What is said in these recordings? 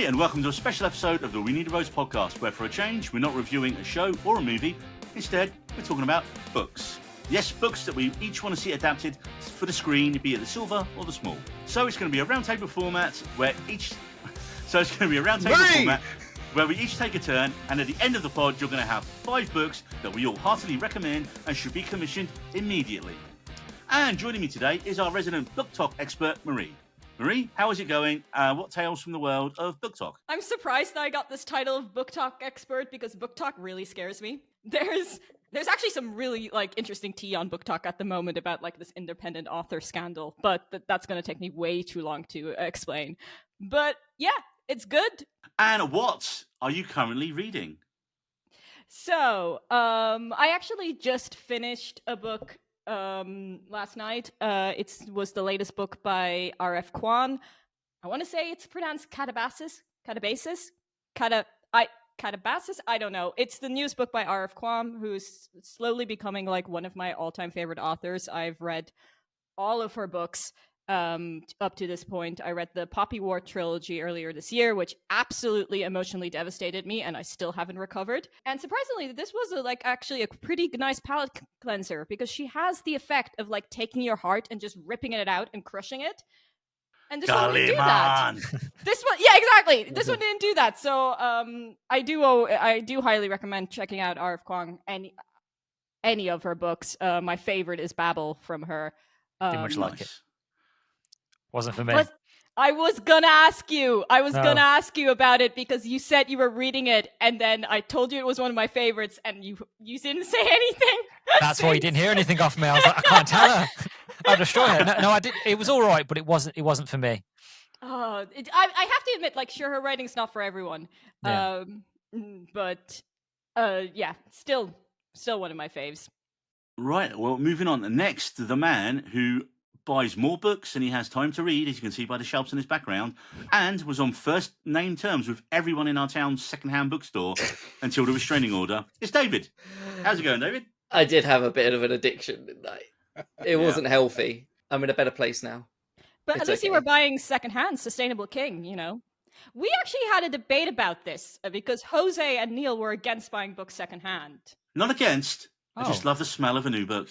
and welcome to a special episode of the We Need a Rose podcast, where for a change, we're not reviewing a show or a movie. Instead, we're talking about books. Yes, books that we each want to see adapted for the screen, be it the silver or the small. So it's going to be a roundtable format where we each take a turn, and at the end of the pod, you're going to have 5 books that we all heartily recommend and should be commissioned immediately. And joining me today is our resident book talk expert, Marie. Marie, how is it going? What tales from the world of book talk? I'm surprised that I got this title of book talk expert because book talk really scares me. There's actually some really interesting tea on book talk at the moment about this independent author scandal, but that's going to take me way too long to explain. But yeah, it's good. And what are you currently reading? So, I actually just finished a book last night. It was the latest book by R.F. Kuang. I want to say it's pronounced Catabasis. I don't know. It's the newest book by R.F. Kuang, who's slowly becoming one of my all-time favorite authors. I've read all of her books up to this point. I read the Poppy War trilogy earlier this year, which absolutely emotionally devastated me, and I still haven't recovered. And surprisingly, this was actually a pretty nice palate cleanser, because she has the effect of taking your heart and just ripping it out and crushing it. And this one didn't do that. This one, yeah, exactly. This one didn't do that. So I do highly recommend checking out R.F. Kuang, any of her books. My favorite is Babel from her. Didn't much like it. Wasn't for me. But I was gonna ask you. Gonna ask you about it because you said you were reading it, and then I told you it was one of my favorites, and you didn't say anything. That's why you didn't hear anything off me. I was like, I can't tell her. I'll destroy her. No, I did. It was all right, but it wasn't for me. Oh, I have to admit, sure, her writing's not for everyone. Yeah. But yeah, still one of my faves. Right. Well, moving on. Next, the man who buys more books than he has time to read, as you can see by the shelves in his background, and was on first name terms with everyone in our town's second-hand bookstore until the restraining order. It's David. How's it going, David? I did have a bit of an addiction, didn't I? It wasn't healthy. I'm in a better place now. But at least you were buying secondhand, Sustainable King, We actually had a debate about this because Jose and Neil were against buying books secondhand. Not against. I just love the smell of a new book.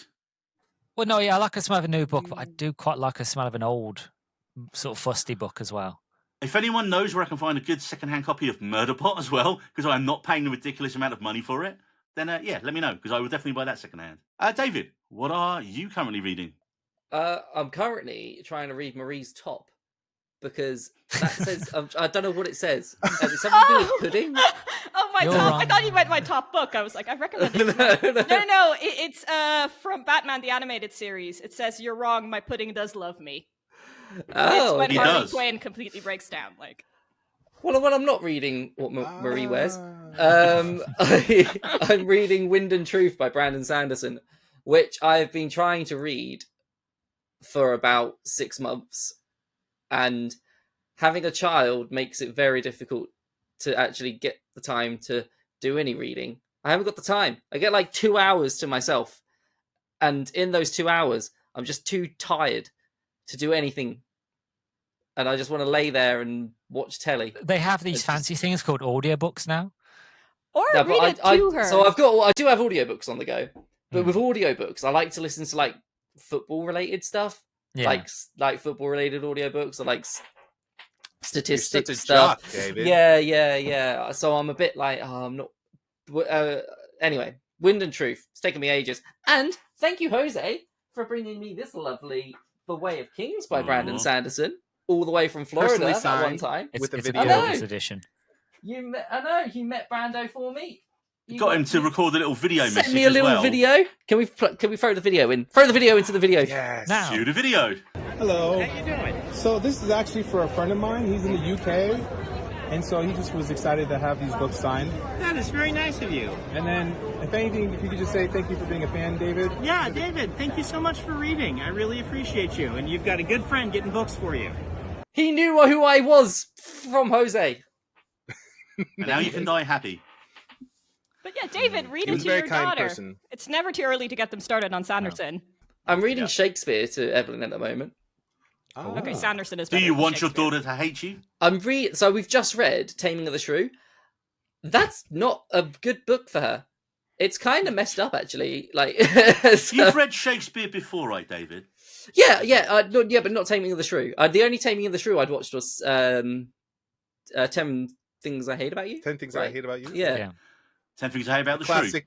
Well, no, yeah, I like the smell of a new book, but I do quite like the smell of an old, sort of fusty book as well. If anyone knows where I can find a good second-hand copy of Murderbot as well, because I'm not paying a ridiculous amount of money for it, then yeah, let me know, because I would definitely buy that second-hand. David, what are you currently reading? I'm currently trying to read Marie's Top, because that says, I don't know what it says. It's something to do with pudding? Oh, my You're top! wrong. I thought you meant my top book. I was like, I recommend it. No. It's from Batman the Animated Series. It says, "You're wrong. My pudding does love me." Oh, it's when he Harley does. Quinn completely breaks down. Well, I'm not reading what Marie wears. I'm reading Wind and Truth by Brandon Sanderson, which I've been trying to read for about 6 months. And having a child makes it very difficult to actually get the time to do any reading. I haven't got the time. I get 2 hours to myself. And in those 2 hours, I'm just too tired to do anything. And I just want to lay there and watch telly. They have these fancy things called audiobooks now. Or read it to her. So I do have audiobooks on the go. But with audiobooks, I like to listen to football related stuff. Yeah. Like football related audiobooks, or statistics You're such a stuff. jock, David. Yeah. So I'm a bit I'm not. Anyway, Wind and Truth. It's taken me ages. And thank you, Jose, for bringing me this lovely The Way of Kings by Brandon Sanderson, all the way from Florida Personally at signed. one time. With the It's video. a bonus edition. I know you met Brando for me. You Got him to record a little video message Send me a little as well. video. Can we throw the video in? Throw the video into the video. Yes. Now. Cue the video. Hello. How you doing? So this is actually for a friend of mine. He's in the UK, and so he just was excited to have these books signed. That is very nice of you. And then, if anything, if you could just say thank you for being a fan, David. Yeah, David, thank you so much for reading. I really appreciate you, and you've got a good friend getting books for you. He knew who I was from Jose. And now you can die happy. But yeah, David, read He it was to a very your kind daughter. person. It's never too early to get them started on Sanderson. I'm reading Yeah. Shakespeare to Evelyn at the moment. Okay, Sanderson is Do better you than want your Shakespeare. daughter to hate you? So we've just read Taming of the Shrew. That's not a good book for her. It's kind of messed up, actually. Like, You've read Shakespeare before, right, David? but not Taming of the Shrew. The only Taming of the Shrew I'd watched was 10 Things I Hate About You. 10 Things I Hate About You. Yeah. 10 Things I Hate About the Shrew.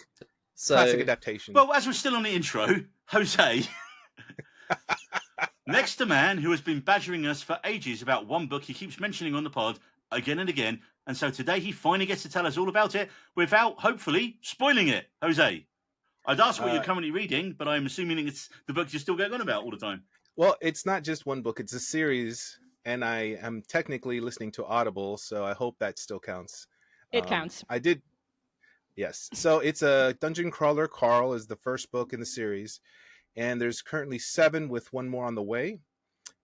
Classic adaptation. Well, as we're still on the intro, Jose, next to man who has been badgering us for ages about one book he keeps mentioning on the pod again and again, and so today he finally gets to tell us all about it without, hopefully, spoiling it. Jose, I'd ask what you're currently reading, but I'm assuming it's the book you're still going on about all the time. Well, it's not just one book; it's a series, and I am technically listening to Audible, so I hope that still counts. It counts. I did. Yes. So it's a Dungeon Crawler. Carl is the first book in the series, and there's currently 7 with one more on the way.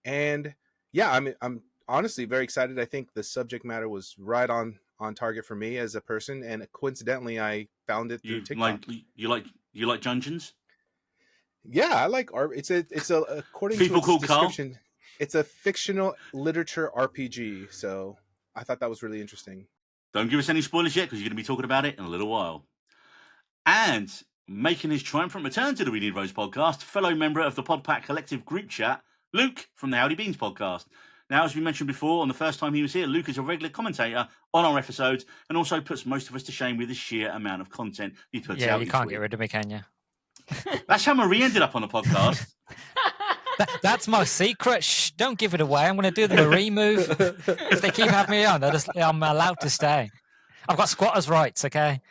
And yeah, I'm honestly very excited. I think the subject matter was right on target for me as a person, and coincidentally, I found it through TikTok. You like dungeons? Yeah, I like art. It's a according People to its called Carl? description, it's a fictional literature RPG. So I thought that was really interesting. Don't give us any spoilers yet, because you're going to be talking about it in a little while. And making his triumphant return to the We Need Rose podcast, fellow member of the Podpack Collective group chat, Luke from the Howdy Beans podcast. Now, as we mentioned before, on the first time he was here, Luke is a regular commentator on our episodes and also puts most of us to shame with the sheer amount of content he puts out. Yeah, you can't get rid of me, can you? That's how Marie ended up on the podcast. That's my secret. Shh, don't give it away. I'm going to do the Marie move. If they keep having me on, I'm allowed to stay. I've got squatters' rights, okay?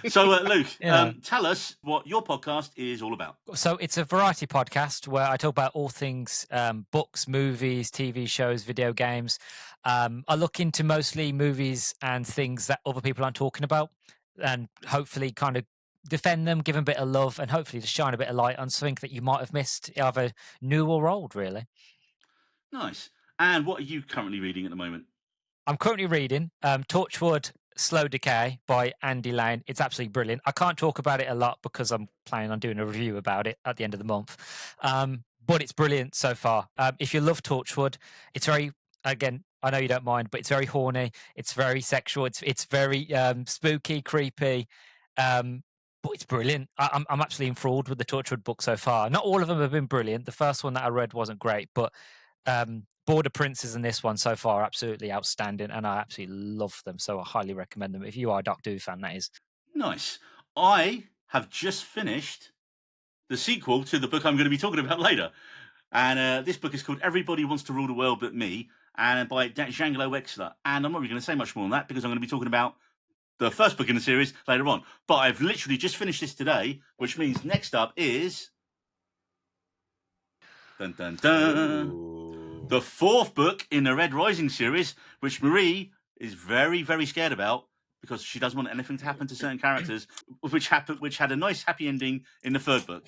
So, Luke, tell us what your podcast is all about. So it's a variety podcast where I talk about all things books, movies, TV shows, video games. I look into mostly movies and things that other people aren't talking about, and hopefully kind of defend them, give them a bit of love, and hopefully to shine a bit of light on something that you might have missed, either new or old, really. Nice. And what are you currently reading at the moment? I'm currently reading Torchwood Slow Decay by Andy Lane. It's absolutely brilliant. I can't talk about it a lot because I'm planning on doing a review about it at the end of the month. But it's brilliant so far. If you love Torchwood, it's very, again, I know you don't mind, but it's very horny. It's very sexual. It's very spooky, creepy. But it's brilliant. I'm absolutely enthralled with the Torchwood book so far. Not all of them have been brilliant. The first one that I read wasn't great, but Border Princes and this one so far are absolutely outstanding, and I absolutely love them. So I highly recommend them. If you are a Doctor Who fan, that is. Nice. I have just finished the sequel to the book I'm going to be talking about later. And this book is called Everybody Wants to Rule the World But Me, and by Django Wexler. And I'm not really going to say much more on that because I'm going to be talking about the first book in the series later on. But I've literally just finished this today, which means next up is dun, dun, dun, the 4th book in the Red Rising series, which Marie is very, very scared about because she doesn't want anything to happen to certain characters, which had a nice happy ending in the 3rd book.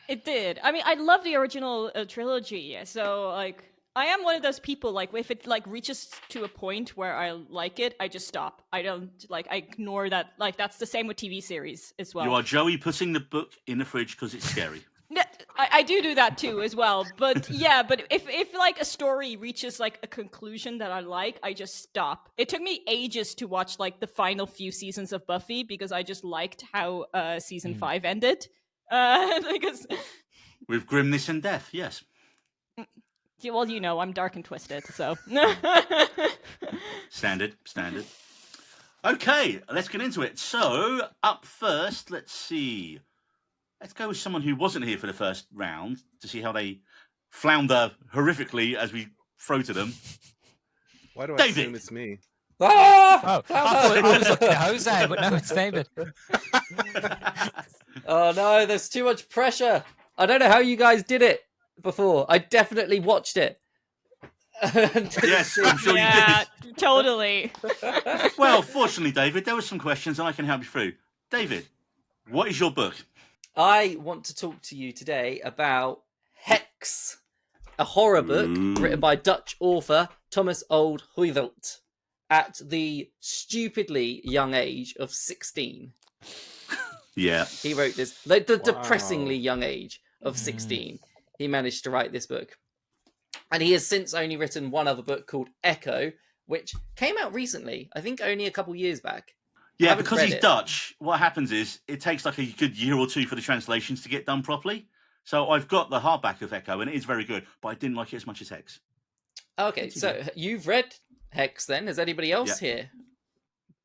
It did. I mean, I love the original trilogy, so like I am one of those people, like, if it, like, reaches to a point where I like it, I just stop. I don't, like, I ignore that. Like, that's the same with TV series as well. You are Joey putting the book in the fridge because it's scary. I do that too as well. But yeah, but if like a story reaches like a conclusion that I like, I just stop. It took me ages to watch like the final few seasons of Buffy because I just liked how season 5 ended. Because with grimness and death, yes. Well, you know, I'm dark and twisted, so Standard. Okay, let's get into it. So, up first, let's see. Let's go with someone who wasn't here for the first round to see how they flounder horrifically as we throw to them. Why do I David. assume it's me? I was looking at Jose, but no, it's David. Oh no, there's too much pressure. I don't know how you guys did it before. I definitely watched it. Yes, I'm sure you did. Totally. Well, fortunately, David, there were some questions and I can help you through. David, what is your book? I want to talk to you today about Hex, a horror book written by Dutch author Thomas Olde Heuvelt at the stupidly young age of 16. Yeah. He wrote this, like the depressingly young age of 16. He managed to write this book. And he has since only written one other book called Echo, which came out recently. I think only a couple years back. Yeah, because he's Dutch, what happens is it takes like a good year or two for the translations to get done properly. So I've got the hardback of Echo, and it is very good, but I didn't like it as much as Hex. Okay, so you've read Hex then? Has anybody else here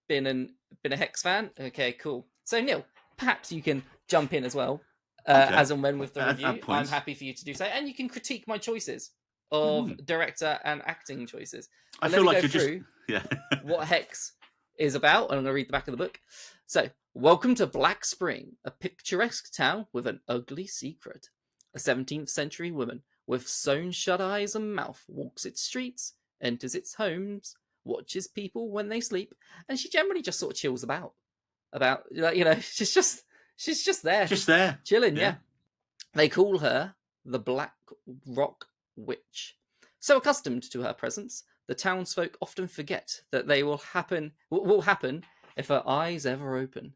been a Hex fan? Okay, cool. So Neil, perhaps you can jump in as well, as and when with the review. I'm happy for you to do so, and you can critique my choices of director and acting choices. I feel like you're what Hex is about, and I'm going to read the back of the book. So, welcome to Black Spring, a picturesque town with an ugly secret. A 17th century woman with sewn shut eyes and mouth walks its streets, enters its homes, watches people when they sleep, and she generally just sort of chills about. She's just there. Just there. Chilling, yeah. They call her the Black Rock Witch. So accustomed to her presence, the townsfolk often forget that they will happen if her eyes ever open.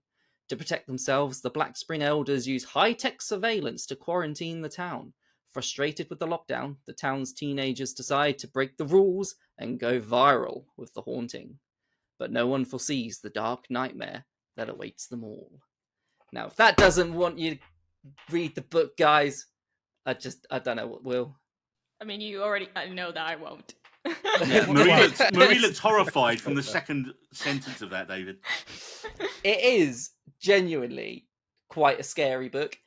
To protect themselves, the Black Spring elders use high-tech surveillance to quarantine the town. Frustrated with the lockdown, the town's teenagers decide to break the rules and go viral with the haunting. But no one foresees the dark nightmare that awaits them all. Now, if that doesn't want you to read the book, guys, I don't know what will. I mean, I know that I won't. Yeah, Marie looks horrified from the second sentence of that, David. It is genuinely quite a scary book.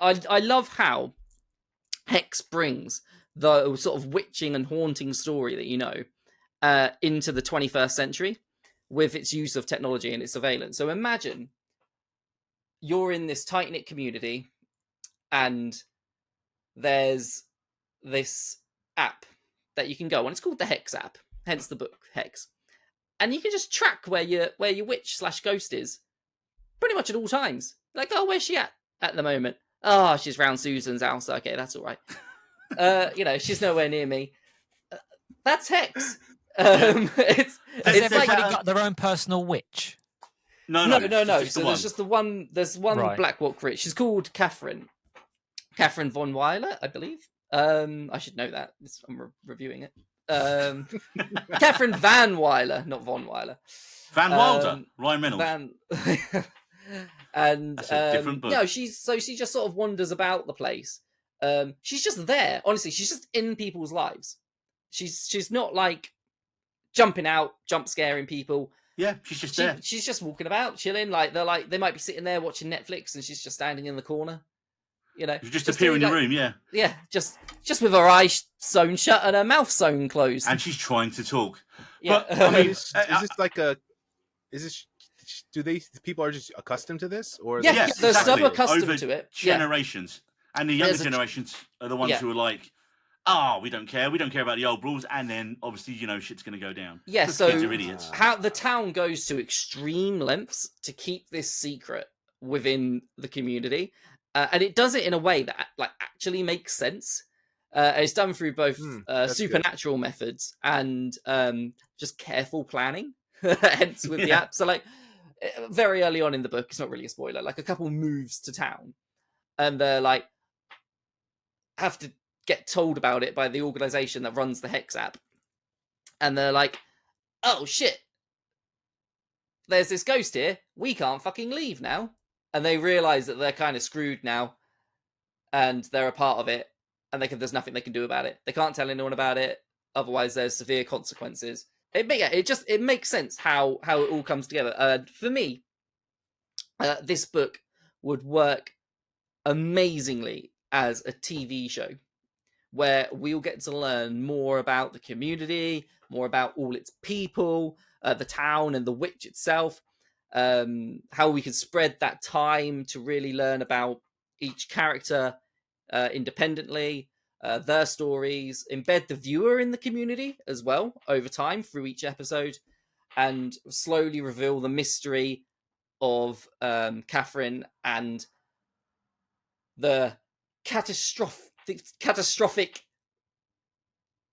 I love how Hex brings the sort of witching and haunting story that you know into the 21st century with its use of technology and its surveillance. So imagine you're in this tight-knit community and there's this app that you can go on. It's called the Hex app, hence the book Hex. And you can just track where your witch/ghost is pretty much at all times. Like, oh, where's she at the moment? Oh, she's round Susan's house. Okay, that's all right. She's nowhere near me. That's Hex. Has everybody got their own personal witch? No. So there's just the one. There's one right. Black Rock witch. She's called Catherine von Weiler, I believe. I should know that. I'm reviewing it. Catherine Van Weiler, not Von Weiler. Van Wilder, Ryan Reynolds. And that's a different book. No, she just sort of wanders about the place. She's just there. Honestly, she's just in people's lives. She's not like jumping out, jump scaring people. Yeah, she's just there. She's just walking about, chilling. Like they might be sitting there watching Netflix, and she's just standing in the corner. You just appear in your room, yeah. Yeah, just with her eyes sewn shut and her mouth sewn closed. And she's trying to talk. Yeah. But I mean, is this like people are just accustomed to this, or they're so accustomed to it. Generations, and the younger generations are the ones who are like, "Oh, we don't care about the old rules," and then obviously shit's going to go down. Yeah, so kids are idiots. How the town goes to extreme lengths to keep this secret within the community. And it does it in a way that actually makes sense. It's done through both supernatural methods and just careful planning. Hence with the app. So very early on in the book, it's not really a spoiler. Like a couple moves to town, and they're have to get told about it by the organization that runs the Hex app, and they're like, "Oh shit, there's this ghost here. We can't fucking leave now." And they realize that they're kind of screwed now, and they're a part of it, and there's nothing they can do about it. They can't tell anyone about it, otherwise there's severe consequences. It makes sense how it all comes together. For me, this book would work amazingly as a TV show, where we'll get to learn more about the community, more about all its people, the town and the witch itself. How we can spread that time to really learn about each character independently, their stories, embed the viewer in the community as well over time through each episode, and slowly reveal the mystery of Catherine and the catastrophic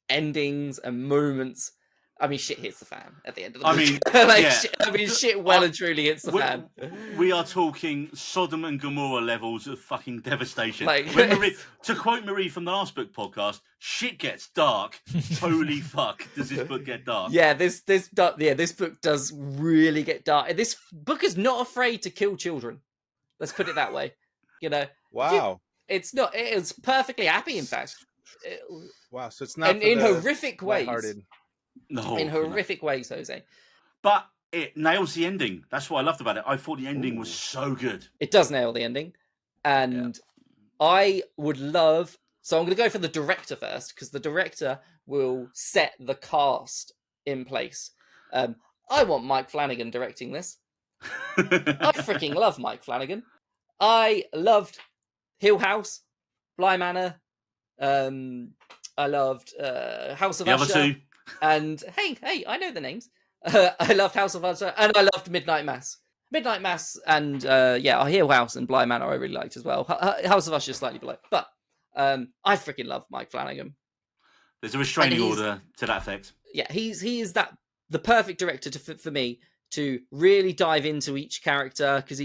endings and moments I mean, shit hits the fan at the end of the I book. mean, like, yeah. shit well and truly hits the fan. We are talking Sodom and Gomorrah levels of fucking devastation. Like, To quote Marie from the last book podcast, shit gets dark. Holy fuck, does this book get dark? Yeah, this book does really get dark. This book is not afraid to kill children. Let's put it that way. You know, Wow. it's not. It is perfectly happy, in fact. Wow. So it's not And for in the horrific ways. lighthearted. No, In horrific ways, Jose. But it nails the ending. That's what I loved about it. I thought the ending was so good. It does nail the ending, and I would love. So I'm going to go for the director first, because the director will set the cast in place. I want Mike Flanagan directing this. I freaking love Mike Flanagan. I loved Hill House, Bly Manor. I loved House of The Usher. other two. And hey, I know the names. I loved House of Usher, and I loved Midnight Mass. Midnight Mass and Hill House and Bly Manor I really liked as well. House of Usher is slightly below, but I freaking love Mike Flanagan. There's a restraining order to that effect. Yeah, he is the perfect director for me to really dive into each character, because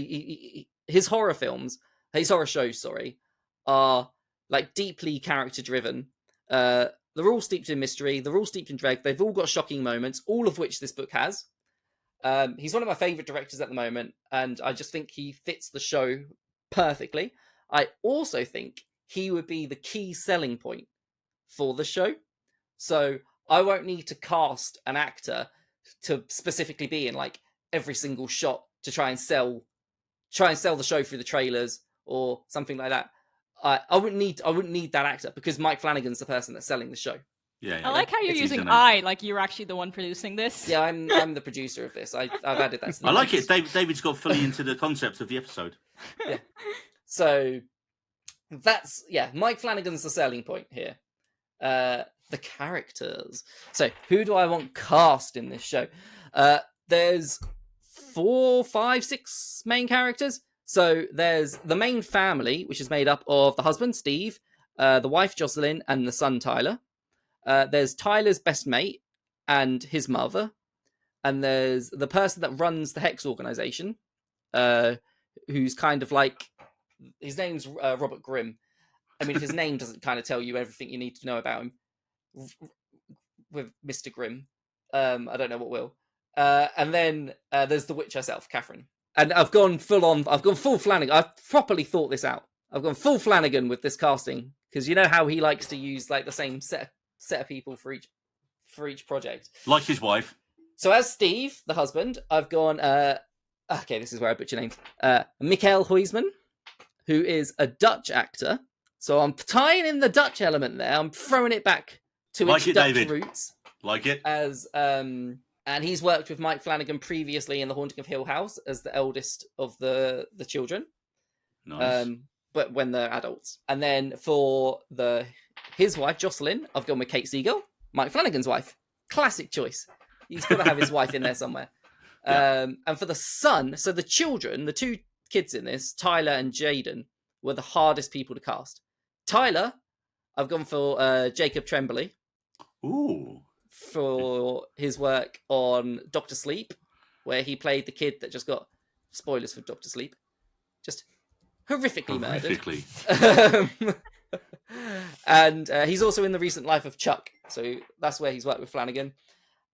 his horror shows, are like deeply character driven. They're all steeped in mystery. They're all steeped in dread. They've all got shocking moments, all of which this book has. He's one of my favourite directors at the moment, and I just think he fits the show perfectly. I also think he would be the key selling point for the show. So I won't need to cast an actor to specifically be in like every single shot to try and sell the show through the trailers or something like that. I wouldn't need that actor, because Mike Flanagan's the person that's selling the show. Yeah. I like how you're It's using easy, like you're actually the one producing this. Yeah, I'm the producer of this. I've added that. To the I like notes. it. David's got fully into the concept of the episode. Yeah. So that's Mike Flanagan's the selling point here. The characters. So who do I want cast in this show? There's 4, 5, 6 main characters. So there's the main family, which is made up of the husband, Steve, the wife, Jocelyn, and the son, Tyler. There's Tyler's best mate and his mother. And there's the person that runs the Hex organization, who's kind of like, his name's Robert Grimm. I mean, if his name doesn't kind of tell you everything you need to know about him, with Mr. Grimm, I don't know what will. And then there's the witch herself, Catherine. And I've gone full Flanagan. I've properly thought this out. I've gone full Flanagan with this casting, because you know how he likes to use like the same set of people for each project. Like his wife. So as Steve, the husband, I've gone. Okay, this is where I butcher names. Mikhail Huisman, who is a Dutch actor. So I'm tying in the Dutch element there. I'm throwing it back to its Dutch David. roots. Like it. As and he's worked with Mike Flanagan previously in The Haunting of Hill House as the eldest of the children. Nice. But when they're adults. And then for his wife, Jocelyn, I've gone with Kate Siegel, Mike Flanagan's wife. Classic choice. He's got to have his wife in there somewhere. Yeah. And for the son, so the children, the 2 kids in this, Tyler and Jaden, were the hardest people to cast. Tyler, I've gone for Jacob Tremblay. Ooh. For his work on Dr. Sleep, where he played the kid that just got, spoilers for Dr. Sleep, just horrifically murdered. And he's also in The Recent Life of Chuck, so that's where he's worked with Flanagan.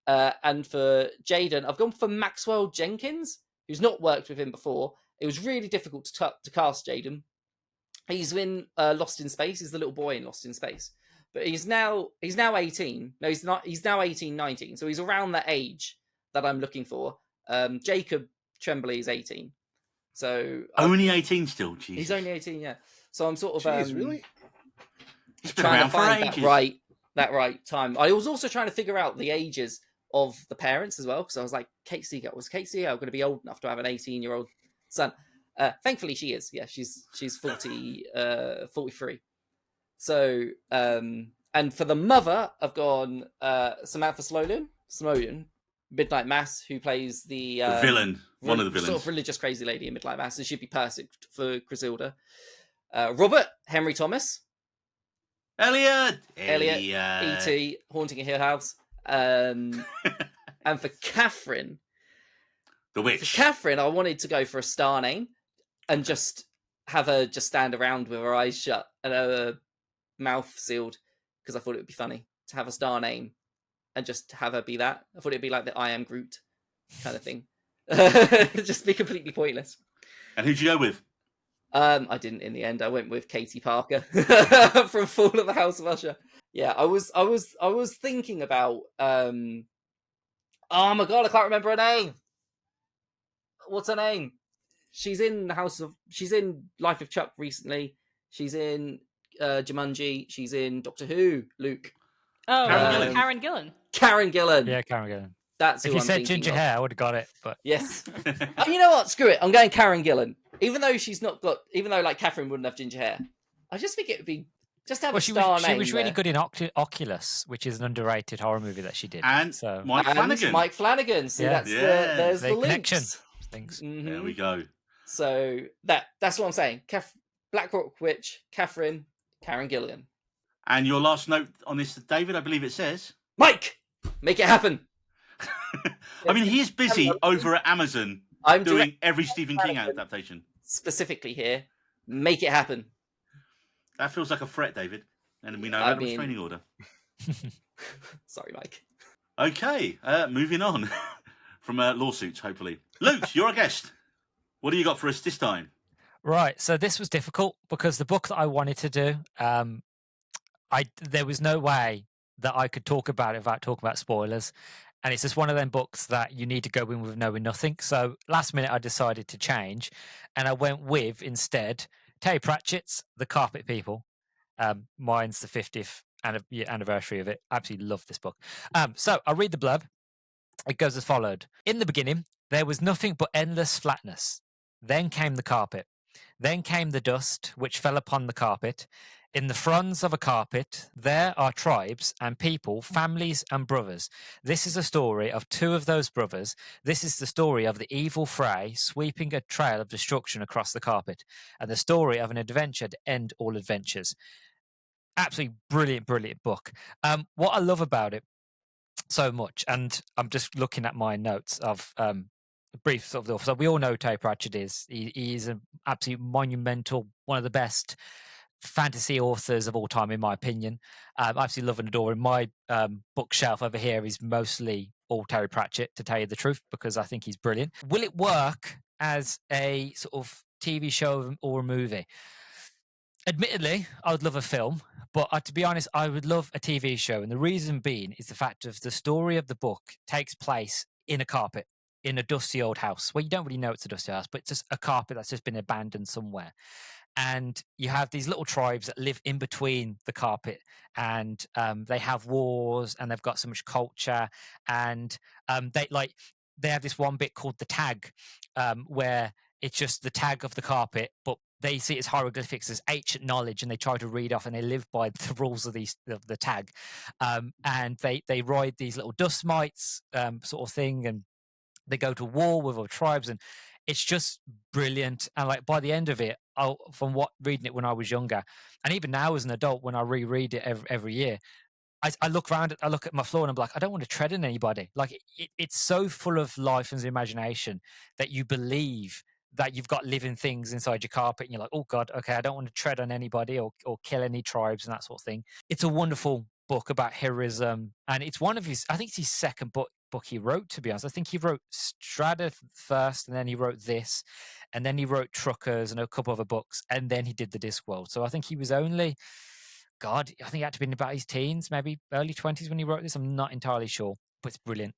And for Jaden, I've gone for Maxwell Jenkins, who's not worked with him before. It was really difficult to cast Jaden. He's in Lost in Space. He's the little boy in Lost in Space. But he's now 18. No, he's not. He's now 18, 19. So he's around that age that I'm looking for. Jacob Tremblay is 18. So only 18 still. Jeez. He's only 18. Yeah. So I'm sort of really? He's been trying around to find for ages. that right time. I was also trying to figure out the ages of the parents as well, because I was like, Kate Siegel going to be old enough to have an 18-year-old son? Thankfully, she is. Yeah, she's 43. So, and for the mother, I've gone Samantha Snowden, Midnight Mass, who plays the villain, one of the villains, sort of religious crazy lady in Midnight Mass, and she'd be perfect for Griselda. Robert Henry Thomas, Elliot, E.T., Haunting a Hill House, And for Catherine, The witch. I wanted to go for a star name and just have her just stand around with her eyes shut and her mouth sealed, because I thought it would be funny to have a star name and just have her be that. I thought it'd be like the I Am Groot kind of thing. Just be completely pointless. And who'd you go with? I didn't in the end. I went with Katie Parker from Fall of the House of Usher. Yeah, I was thinking about oh my god, I can't remember her name. What's her name? She's in Life of Chuck recently. She's in Jumanji. She's in Doctor Who. Luke. Oh, Karen Gillan. Karen Gillan. Karen Gillan. Yeah, Karen Gillan. That's If who you I'm said thinking ginger of. hair, I would have got it. But Yes. Oh, you know what? Screw it. I'm going Karen Gillan. Even though like Catherine wouldn't have ginger hair, I just think it would be just have a star name. She was really there. good in Oculus, which is an underrated horror movie that she did. And so Mike Flanagan. Mike Flanagan. See, Yeah. there's The the connection. links. Things. Mhm. There we go. So that's what I'm saying. Black Rock Witch, Catherine, Karen Gillan. And your last note on this, David, I believe it says. Mike, make it happen. I mean, he is busy over at Amazon I'm doing every Stephen King adaptation. specifically here. Make it happen. That feels like a threat, David. And we know I about the mean- restraining order. Sorry, Mike. Okay, moving on from lawsuits, hopefully. Luke, you're a guest. What do you got for us this time? Right. So this was difficult because the book that I wanted to do, there was no way that I could talk about it without talking about spoilers. And it's just one of them books that you need to go in with knowing nothing. So last minute, I decided to change, and I went with instead Terry Pratchett's The Carpet People. Mine's the 50th anniversary of it. Absolutely love this book. So I'll read the blurb. It goes as followed. In the beginning, there was nothing but endless flatness. Then came the carpet. Then came the dust, which fell upon the carpet. In the fronds of a carpet, there are tribes and people, families and brothers. This is a story of two of those brothers. This is the story of the evil Frey sweeping a trail of destruction across the carpet, and the story of an adventure to end all adventures. Absolutely brilliant, brilliant book. What I love about it so much, and I'm just looking at my notes of brief sort of. So we all know Terry Pratchett is. He is an absolute monumental, one of the best fantasy authors of all time, in my opinion. I absolutely love and adore him. My bookshelf over here is mostly all Terry Pratchett, to tell you the truth, because I think he's brilliant. Will it work as a sort of TV show or a movie? Admittedly, I would love a film, but to be honest, I would love a TV show. And the reason being is the fact of the story of the book takes place in a carpet, in a dusty old house. Well, you don't really know it's a dusty house, but it's just a carpet that's just been abandoned somewhere. And you have these little tribes that live in between the carpet, and they have wars, and they've got so much culture. And they have this one bit called the tag, where it's just the tag of the carpet, but they see it as hieroglyphics, as ancient knowledge, and they try to read off, and they live by the rules of the tag. And they ride these little dust mites, sort of thing, and they go to war with other tribes, and it's just brilliant. And like by the end of it, from reading it when I was younger, and even now as an adult, when I reread it every year, I look around, I look at my floor, and I'm like, I don't want to tread on anybody. Like it's so full of life and imagination that you believe that you've got living things inside your carpet, and you're like, oh God, okay, I don't want to tread on anybody or kill any tribes and that sort of thing. It's a wonderful book about heroism, and it's one of his, I think it's his second book he wrote, to be honest. I think he wrote Strata first, and then he wrote this, and then he wrote Truckers and a couple other books, and then he did the Discworld. So I think he was only, God, I think he had to be in about his teens, maybe early 20s when he wrote this. I'm not entirely sure, but it's brilliant.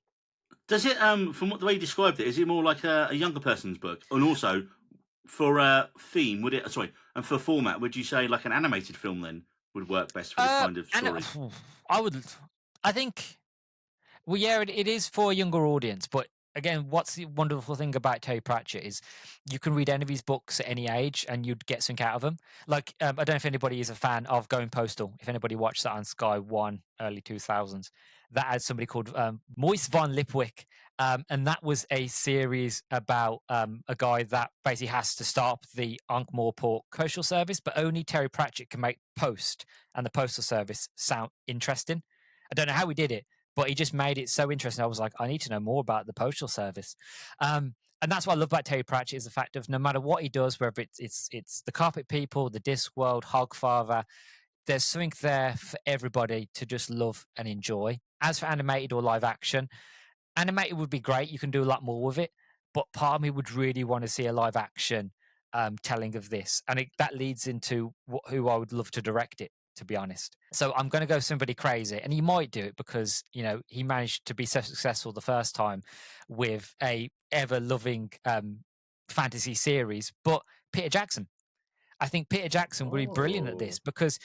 Does it, from the way you described it, is it more like a younger person's book? And also, for theme, and for format, would you say like an animated film then would work best for this kind of story? I think, well, yeah, it is for a younger audience, but again, what's the wonderful thing about Terry Pratchett is you can read any of his books at any age and you'd get something out of them. Like, I don't know if anybody is a fan of Going Postal. If anybody watched that on Sky One, early 2000s, that had somebody called Moise von Lipwick. And that was a series about a guy that basically has to stop the Ankh-Morpork Postal Service, but only Terry Pratchett can make post and the postal service sound interesting. I don't know how he did it, but he just made it so interesting. I was like, I need to know more about the postal service. And that's what I love about Terry Pratchett is the fact of no matter what he does, whether it's the Carpet People, the Discworld, Hogfather, there's something there for everybody to just love and enjoy. As for animated or live action, animated would be great. You can do a lot more with it, but part of me would really want to see a live action telling of this, and that leads into who I would love to direct it, to be honest. So I'm going to go somebody crazy, and he might do it because he managed to be so successful the first time with a ever loving fantasy series. But Peter Jackson, I think Peter Jackson would be brilliant at this because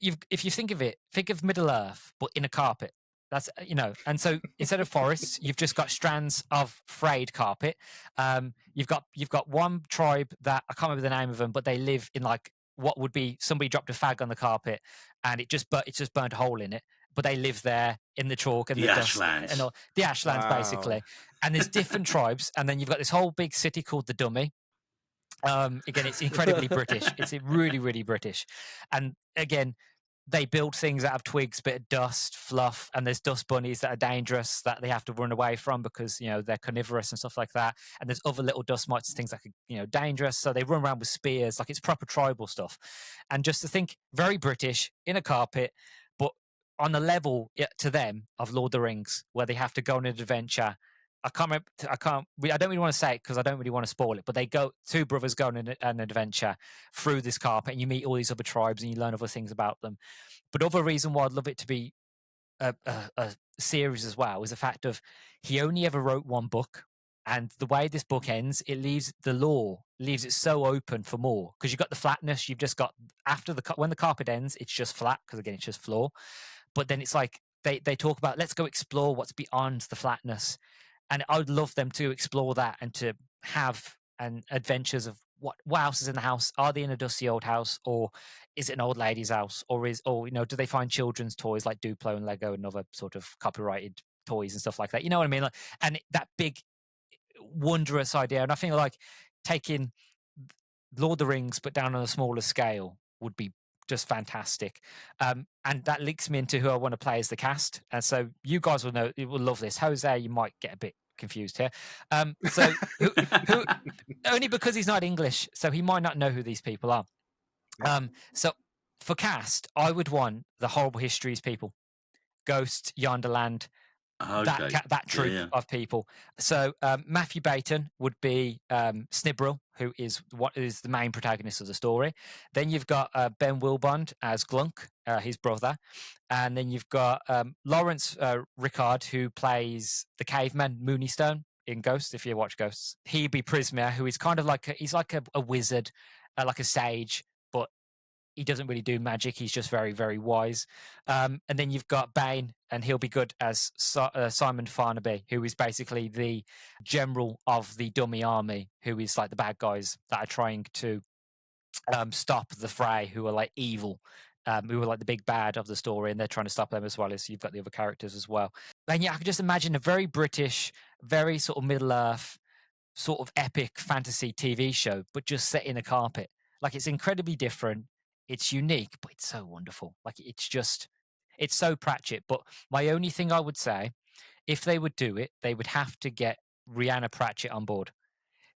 if you think of it, think of Middle Earth but in a carpet. That's and so instead of forests, you've just got strands of frayed carpet. You've got one tribe that I can't remember the name of them, but they live in like what would be somebody dropped a fag on the carpet and it just burnt a hole in it. But they live there in the chalk and the dust and all the ashlands basically. And there's different tribes, and then you've got this whole big city called the Dummy. Again, it's incredibly British. It's really, really British, and again, they build things out of twigs, bit of dust, fluff, and there's dust bunnies that are dangerous that they have to run away from because they're carnivorous and stuff like that. And there's other little dust mites, things that are dangerous, so they run around with spears, like it's proper tribal stuff. And just to think, very British in a carpet, but on the level to them of Lord of the Rings, where they have to go on an adventure. I don't really want to say it because I don't really want to spoil it, but two brothers go on an adventure through this carpet and you meet all these other tribes and you learn other things about them. But other reason why I'd love it to be a series as well is the fact of he only ever wrote one book, and the way this book ends, it leaves it so open for more, because you've got the flatness, you've just got when the carpet ends, it's just flat because again it's just floor. But then it's like they talk about, let's go explore what's beyond the flatness. And I would love them to explore that and to have adventures of what else is in the house. Are they in a dusty old house, or is it an old lady's house, or do they find children's toys like Duplo and Lego and other sort of copyrighted toys and stuff like that? You know what I mean? And that big wondrous idea. And I think like taking Lord of the Rings but down on a smaller scale would be just fantastic. And that links me into who I want to play as the cast. And so you guys will love this. Jose, you might get a bit confused here. So who only because he's not English, so he might not know who these people are. So for cast, I would want the Horrible Histories people, Ghost, Yonderland, that troop of people. So Matthew Baton would be Snibbril, who is the main protagonist of the story. Then you've got Ben Wilbond as Glunk, his brother, and then you've got Lawrence Rickard, who plays the caveman Moonystone in Ghosts. If you watch Ghosts, he'd be Prismia, who is kind of like he's like a wizard, like a sage, but he doesn't really do magic. He's just very, very wise. And then you've got Bane, and he'll be good as Simon Farnaby, who is basically the general of the dummy army, who is like the bad guys that are trying to stop the Fray, who are like evil, who are like the big bad of the story, and they're trying to stop them as well as you've got the other characters as well. And yeah, I can just imagine a very British, very sort of Middle Earth, sort of epic fantasy TV show, but just set in a carpet. Like it's incredibly different. It's unique, but it's so wonderful. Like it's so Pratchett. But my only thing I would say, if they would do it, they would have to get Rhianna Pratchett on board,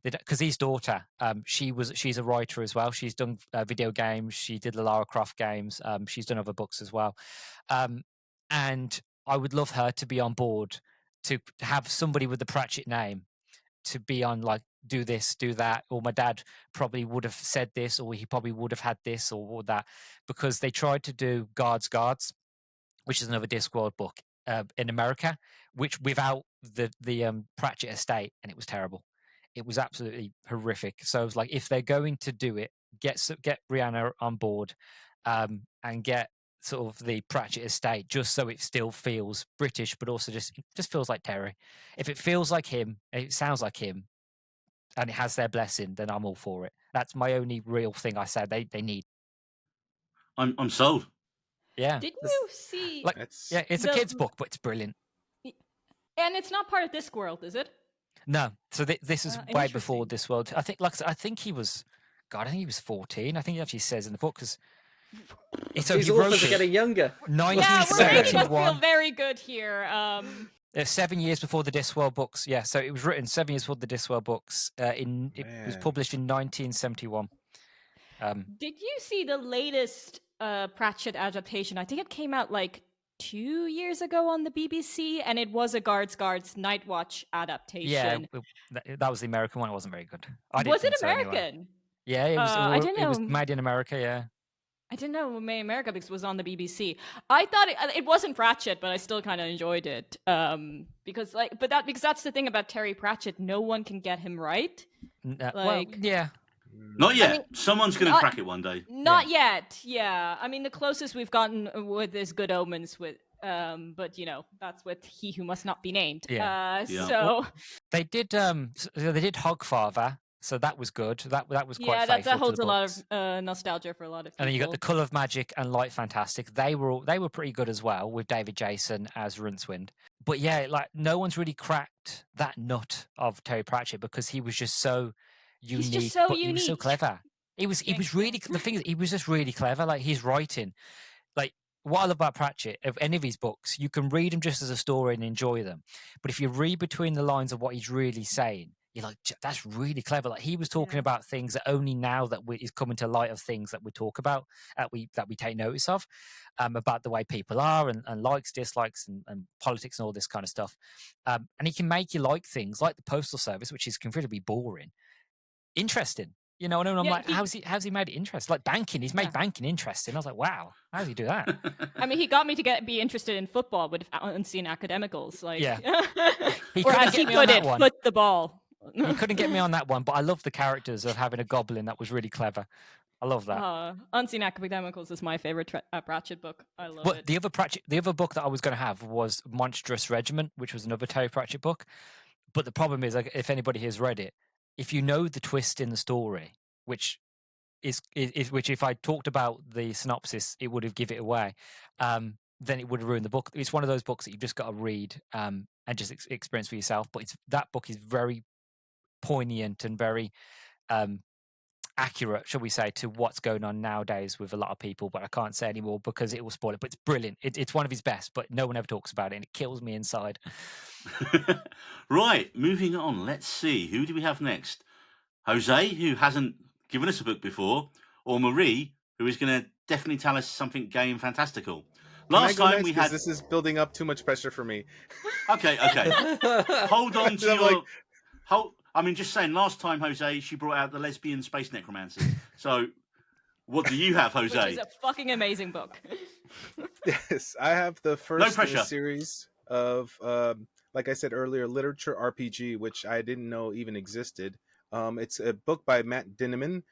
because his daughter, she's a writer as well. She's done video games. She did the Lara Croft games. She's done other books as well, and I would love her to be on board, to have somebody with the Pratchett name to be on, like, do this, do that, or my dad probably would have said this, or he probably would have had this or that, because they tried to do Guards, which is another Discworld book in America, which without the Pratchett estate, and it was terrible. It was absolutely horrific. So it was like, if they're going to do it, get Rhianna on board, and get sort of the Pratchett estate, just so it still feels British, but also just feels like Terry. If it feels like him, it sounds like him, and it has their blessing, then I'm all for it. That's my only real thing I said they need. I'm sold. Yeah. Did you see? Yeah, it's a kid's book, but it's brilliant. And it's not part of Discworld, is it? No. So this is way before Discworld. I think he was 14. I think he actually says in the book, because So These he wrote authors are it getting younger. Yeah, we're making us feel 1971. very good here. 7 years before the Discworld books. Yeah, so it was written 7 years before the Discworld books. It was Man. published in 1971. Did you see the latest Pratchett adaptation? I think it came out like 2 years ago on the BBC, and it was a Guards Night Watch Yeah, adaptation. that was the American one. It wasn't very good. I didn't Was it think so anyway. American? Yeah, it was. I didn't It was know. made in America. Yeah. I didn't know it made America because it was on the BBC. I thought it wasn't Pratchett, but I still kind of enjoyed it because that's the thing about Terry Pratchett. No one can get him right. Well, yeah. Not yet. I mean, Someone's going to crack it one day. Not yet. Yeah. I mean, the closest we've gotten with is Good Omens with, but you know, that's with He Who Must Not Be Named. Yeah. So They did. They did Hogfather, so that was good. That was quite faithful that holds to a the lot books. of nostalgia for a lot of people. And then you got The Colour of Magic and Light Fantastic. They were pretty good as well, with David Jason as Rincewind. But yeah, like no one's really cracked that nut of Terry Pratchett because he was just so unique. He's just so but He was so unique. clever. He was really the thing is he was just really clever. Like his writing, like what I love about Pratchett, of any of his books, you can read them just as a story and enjoy them. But if you read between the lines of what he's really saying, you're like, that's really clever. Like he was talking about things that only now that is coming to light of things that we talk about, that we take notice of, about the way people are and likes, dislikes, and politics and all this kind of stuff. And he can make you like things like the Postal Service, which is considerably boring, interesting. You know, and I'm like, how's he made it interesting? Like banking, he's made banking interesting. I was like, wow, how does he do that? I mean, he got me to be interested in football with Unseen Academicals. Like, Yeah. Or as he put it, foot the ball. He couldn't get me on that one, but I love the characters of having a goblin. That was really clever. I love that. Unseen Academicals is my favorite Pratchett book. I love it. The other book that I was going to have was Monstrous Regiment, which was another Terry Pratchett book. But the problem is, like, if anybody has read it, if you know the twist in the story, which if I talked about the synopsis, it would have given it away. Then it would have ruined the book. It's one of those books that you've just got to read and just experience for yourself. But that book is very poignant and very accurate, shall we say, to what's going on nowadays with a lot of people. But I can't say anymore because it will spoil it. But it's brilliant. It's one of his best, but no one ever talks about it, and it kills me inside. Right, moving on. Let's see. Who do we have next? Jose, who hasn't given us a book before, or Marie, who is going to definitely tell us something gay and fantastical. Last time we had... This is building up too much pressure for me. Okay. Hold on to your... I mean, just saying, last time, Jose, she brought out the lesbian space necromancers. So, what do you have, Jose? Which is a fucking amazing book. Yes, I have the first No in a series of, like I said earlier, literature RPG, which I didn't know even existed. It's a book by Matt Dinniman.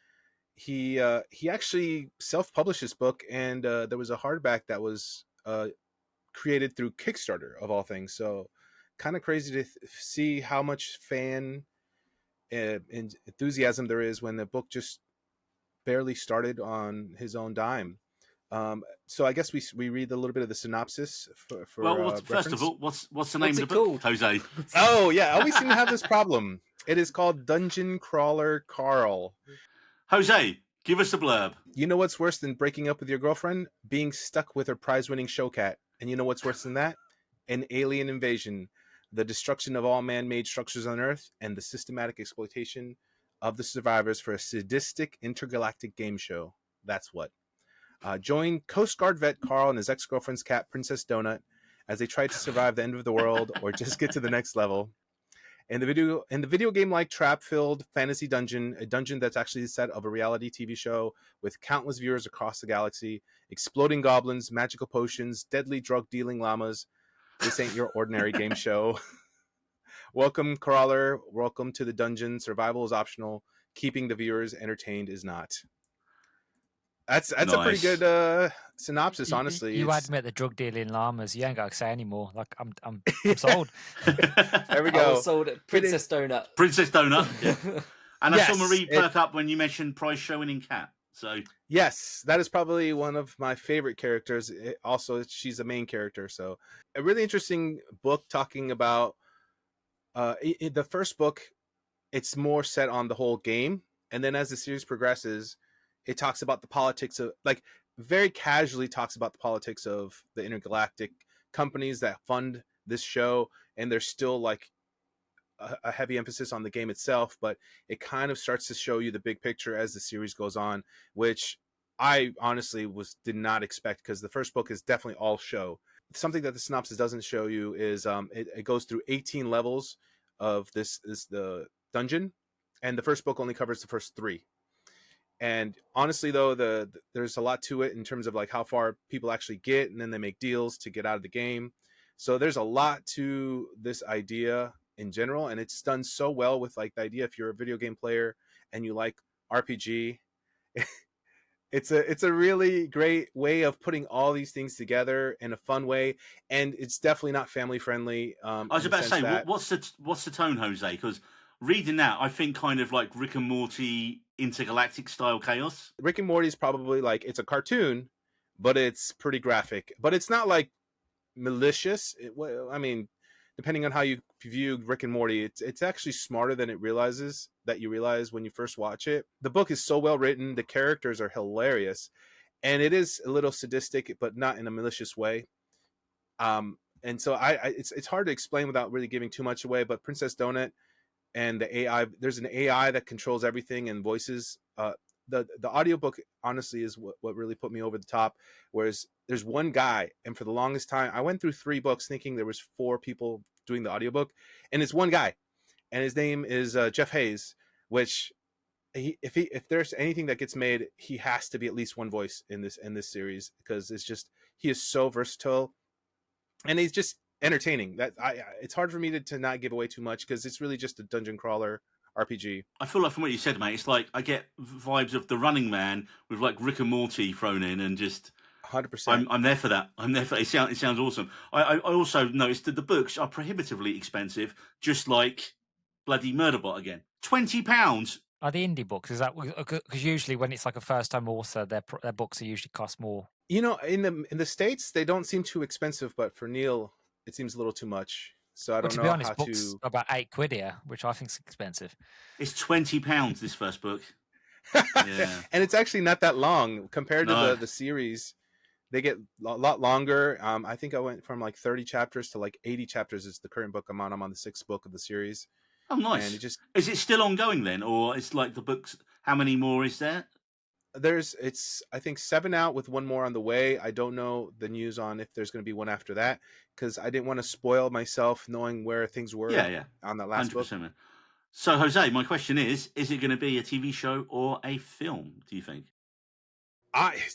He actually self-published this book, and there was a hardback that was created through Kickstarter, of all things. So, kind of crazy to see how much fan enthusiasm there is when the book just barely started on his own dime. So I guess we read a little bit of the synopsis for first of all, what's the name of the called? book, Jose? Oh yeah, I always seem to have this problem. It is called Dungeon Crawler Carl. Jose, give us the blurb. You know what's worse than breaking up with your girlfriend? Being stuck with her prize-winning show cat. And you know what's worse than that? An alien invasion, the destruction of all man-made structures on Earth, and the systematic exploitation of the survivors for a sadistic intergalactic game show. That's what. Join Coast Guard vet Carl and his ex-girlfriend's cat, Princess Donut, as they try to survive the end of the world or just get to the next level. In the video game-like trap-filled fantasy dungeon, a dungeon that's actually the set of a reality TV show with countless viewers across the galaxy, exploding goblins, magical potions, deadly drug-dealing llamas. This ain't your ordinary game show. Welcome, Crawler. Welcome to the dungeon. Survival is optional. Keeping the viewers entertained is not. That's nice. A pretty good synopsis, honestly. You admit the drug dealing llamas. You ain't got to say anymore. Like I'm sold. There we go. I was sold at Princess Donut. Princess Donut. Yeah. And yes, I saw Marie perk up when you mentioned prize showing in cat. So yes, that is probably one of my favorite characters. Also, she's a main character. So a really interesting book talking about the first book. It's more set on the whole game, and then as the series progresses, it talks about the politics of, like, very casually talks about the politics of the intergalactic companies that fund this show, and there's still like a heavy emphasis on the game itself, but it kind of starts to show you the big picture as the series goes on, which I honestly did not expect, because the first book is definitely all show. Something that the synopsis doesn't show you is it goes through 18 levels of the dungeon, and the first book only covers the first 3. And honestly, though, there's a lot to it in terms of like how far people actually get, and then they make deals to get out of the game. So there's a lot to this idea in general, and it's done so well with like the idea, if you're a video game player and you like RPG, it's a really great way of putting all these things together in a fun way, and it's definitely not family friendly. I was about to say, what's the tone, Jose? Because reading that, I think kind of like Rick and Morty intergalactic style chaos. Rick and Morty is probably like, it's a cartoon, but it's pretty graphic, but it's not like malicious. I mean, depending on how you view Rick and Morty, it's actually smarter than you realize when you first watch it. The book is so well written, the characters are hilarious, and it is a little sadistic, but not in a malicious way. And so it's hard to explain without really giving too much away, but Princess Donut and the AI, there's an AI that controls everything and voices. The audiobook honestly is what really put me over the top, whereas there's one guy, and for the longest time I went through 3 books thinking there was 4 people doing the audiobook, and it's one guy, and his name is Jeff Hayes, which if there's anything that gets made, he has to be at least one voice in this series, because he is so versatile, and he's just entertaining. That it's hard for me to not give away too much, because it's really just a dungeon crawler RPG. I feel like from what you said, mate, it's like I get vibes of The Running Man with like Rick and Morty thrown in, and just 100%. I'm there for that. I'm there for it. It sounds awesome. I also noticed that the books are prohibitively expensive, just like bloody Murderbot again. £20. Are the indie books? Is that because usually when it's like a first time author, their books are usually cost more? You know, in the States they don't seem too expensive, but for Neil it seems a little too much. So I don't know. To be honest, books are about £8 here, which I think is expensive. It's £20 this first book. Yeah. And it's actually not that long compared to the series. They get a lot longer. I think I went from like 30 chapters to like 80 chapters is the current book I'm on. I'm on the 6th book of the series. Oh, nice. And is it still ongoing then, or it's like the books? How many more is there? It's I think 7 out with 1 more on the way. I don't know the news on if there's going to be one after that, because I didn't want to spoil myself knowing where things were on that last 100%, book. Man. So, Jose, my question is it going to be a TV show or a film, do you think?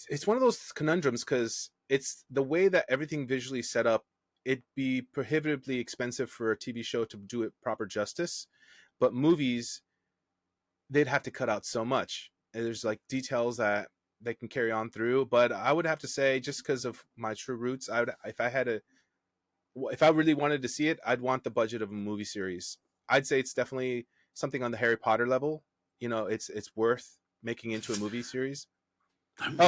It's one of those conundrums, because it's the way that everything visually set up. It'd be prohibitively expensive for a TV show to do it proper justice, but movies, they'd have to cut out so much. There's like details that they can carry on through, but I would have to say, just because of my true roots, if I really wanted to see it, I'd want the budget of a movie series. I'd say it's definitely something on the Harry Potter level. You know, it's worth making into a movie series.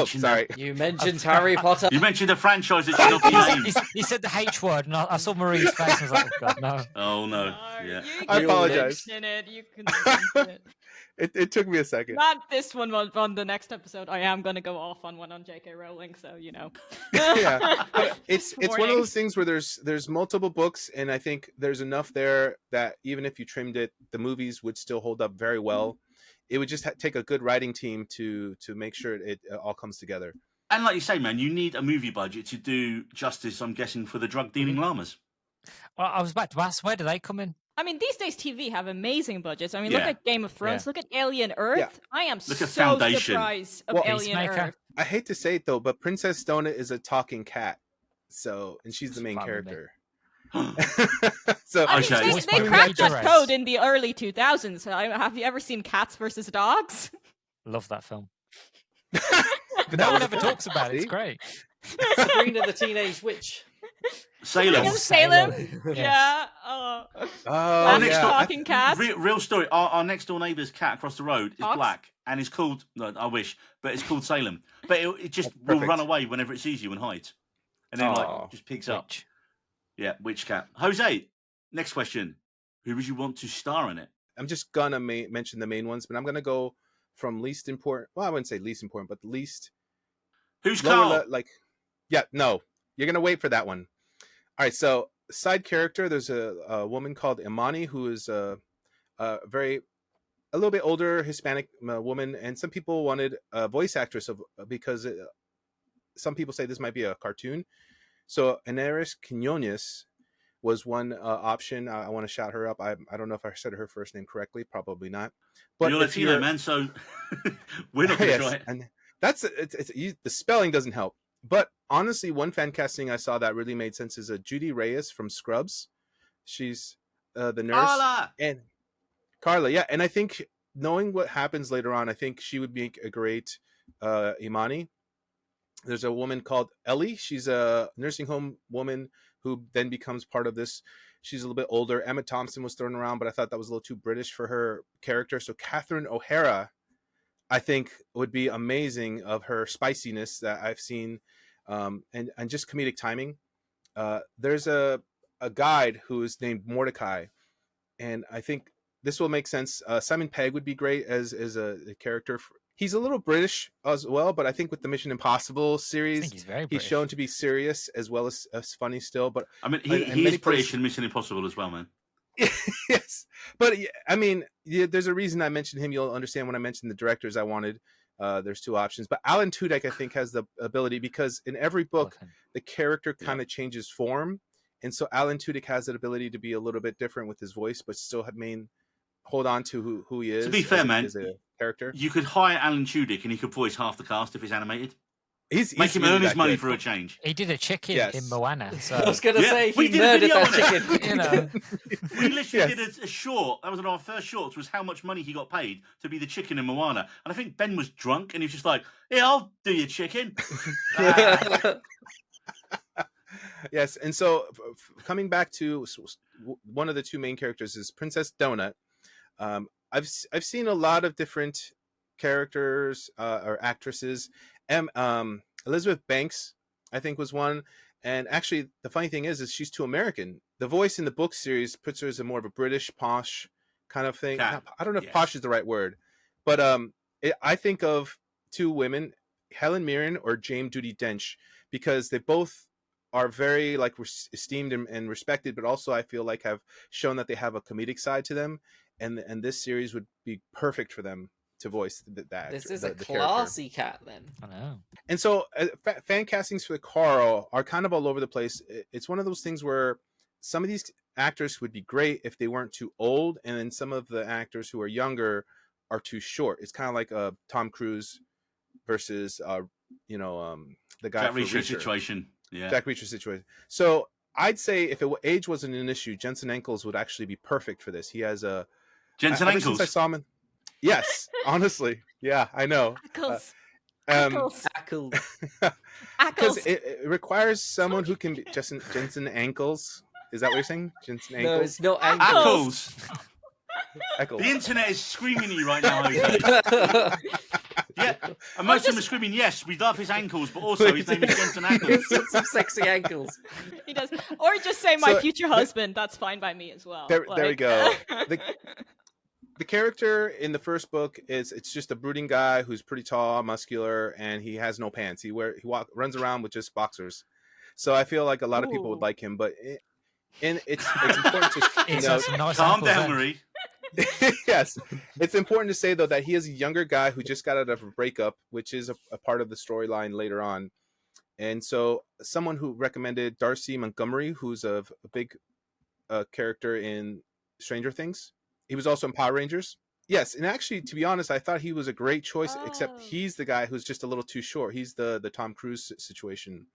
Sorry. You mentioned Harry Potter. You mentioned the franchise that should not be named. He said the H word, and I saw Marie's face. And I was like, oh, God, no. Oh, no. Yeah. I apologize. You can It took me a second. Not this one, on the next episode. I am going to go off on one on J.K. Rowling, so you know. Yeah, it's one of those things where there's multiple books, and I think there's enough there that even if you trimmed it, the movies would still hold up very well. It would just take a good writing team to make sure it all comes together. And like you say, man, you need a movie budget to do justice, I'm guessing, for the drug-dealing llamas. Well, I was about to ask, where do they come in? I mean, these days TV have amazing budgets. I mean, look at Game of Thrones, look at Alien Earth. Yeah. I am so surprised of Alien Earth. I hate to say it though, but Princess Donut is a talking cat, and she's the main character. So I mean, they cracked that code in the early 2000s. Have you ever seen Cats versus Dogs? Love that film. But no one ever talks about it. It's great. Sabrina the Teenage Witch. Salem. Yeah. Talking cat. Real story. Our next door neighbour's cat across the road is black, and it's called. No, I wish, but it's called Salem. But it just will run away whenever it sees you and hides, and then just picks up. Yeah, witch cat. Jose, next question. Who would you want to star in it? I'm just gonna mention the main ones, but I'm gonna go from least important. Well, I wouldn't say least important, but the least Who's Carl? No, you're gonna wait for that one. All right, so side character, there's a woman called Imani who is a little bit older Hispanic woman, and some people wanted a voice actress because some people say this might be a cartoon. So Ineris Quinones was one option. I want to shout her up. I don't know if I said her first name correctly. Probably not. But you're Latino, man, so we're not going to try it. And that's the spelling doesn't help. But honestly, one fan casting I saw that really made sense is Judy Reyes from Scrubs. She's the nurse. Carla, yeah. And I think knowing what happens later on, I think she would make a great Imani. There's a woman called Ellie. She's a nursing home woman who then becomes part of this. She's a little bit older. Emma Thompson was thrown around, but I thought that was a little too British for her character. So Catherine O'Hara, I think, would be amazing of her spiciness that I've seen, and just comedic timing. There's a guide who is named Mordecai, and I think this will make sense. Simon Pegg would be great as a character. He's a little British as well, but I think with the Mission Impossible series, he's shown to be serious as well as funny still. But I mean, he is British in Mission Impossible as well, man. Yes, but I mean, there's a reason I mentioned him. You'll understand when I mentioned the directors I wanted. There's two options, but Alan Tudyk I think has the ability, because in every book the character kind of changes form, and so Alan Tudyk has that ability to be a little bit different with his voice, but still hold on to who he is. To be fair, man, as a character, you could hire Alan Tudyk and he could voice half the cast if he's animated. Make him earn his money for a change. He did a chicken in Moana. So. I was going to say he murdered that chicken. You know, we literally did a short. That was one of our first shorts. Was how much money he got paid to be the chicken in Moana. And I think Ben was drunk and he was just like, "Yeah, I'll do your chicken." Yes, and so coming back to one of the two main characters is Princess Donut. I've seen a lot of different characters or actresses. Elizabeth Banks, I think, was one. And actually, the funny thing is she's too American. The voice in the book series puts her as a more of a British, posh kind of thing. I don't know if posh is the right word, but I think of two women, Helen Mirren or Jane Judi Dench, because they both are very esteemed and respected, but also I feel like have shown that they have a comedic side to them, and this series would be perfect for them to voice that. This is a classy cat, then. I know. And so fan castings for Carl are kind of all over the place. It's one of those things where some of these actors would be great if they weren't too old, and then some of the actors who are younger are too short. It's kind of like Tom Cruise versus the guy Jack for Reacher situation. Yeah, Jack Reacher situation. So I'd say if age wasn't an issue, Jensen Ackles would actually be perfect for this. He has a Jensen Ackles. Since I saw him, yes, honestly, yeah, I know. Ackles. Because it requires someone who can be Jensen Ackles. Is that what you're saying? Jensen Ackles? No, it's not Ackles. Ackles. The internet is screaming at you right now, Jose. Yeah, and most of them are screaming, yes, we love his ankles, but also his name is Jensen Ackles. He's got some sexy ankles. He does. Or just say my future husband. That's fine by me as well. There we go. The character in the first book it's just a brooding guy who's pretty tall, muscular, and he has no pants. He runs around with just boxers. So I feel like a lot of people would like him, but it's important to calm down, Marie. Yes, it's important to say though that he is a younger guy who just got out of a breakup, which is a part of the storyline later on. And so someone who recommended Darcy Montgomery, who's a big character in Stranger Things. He was also in Power Rangers. Yes, and actually, to be honest, I thought he was a great choice, except he's the guy who's just a little too short. He's the Tom Cruise situation.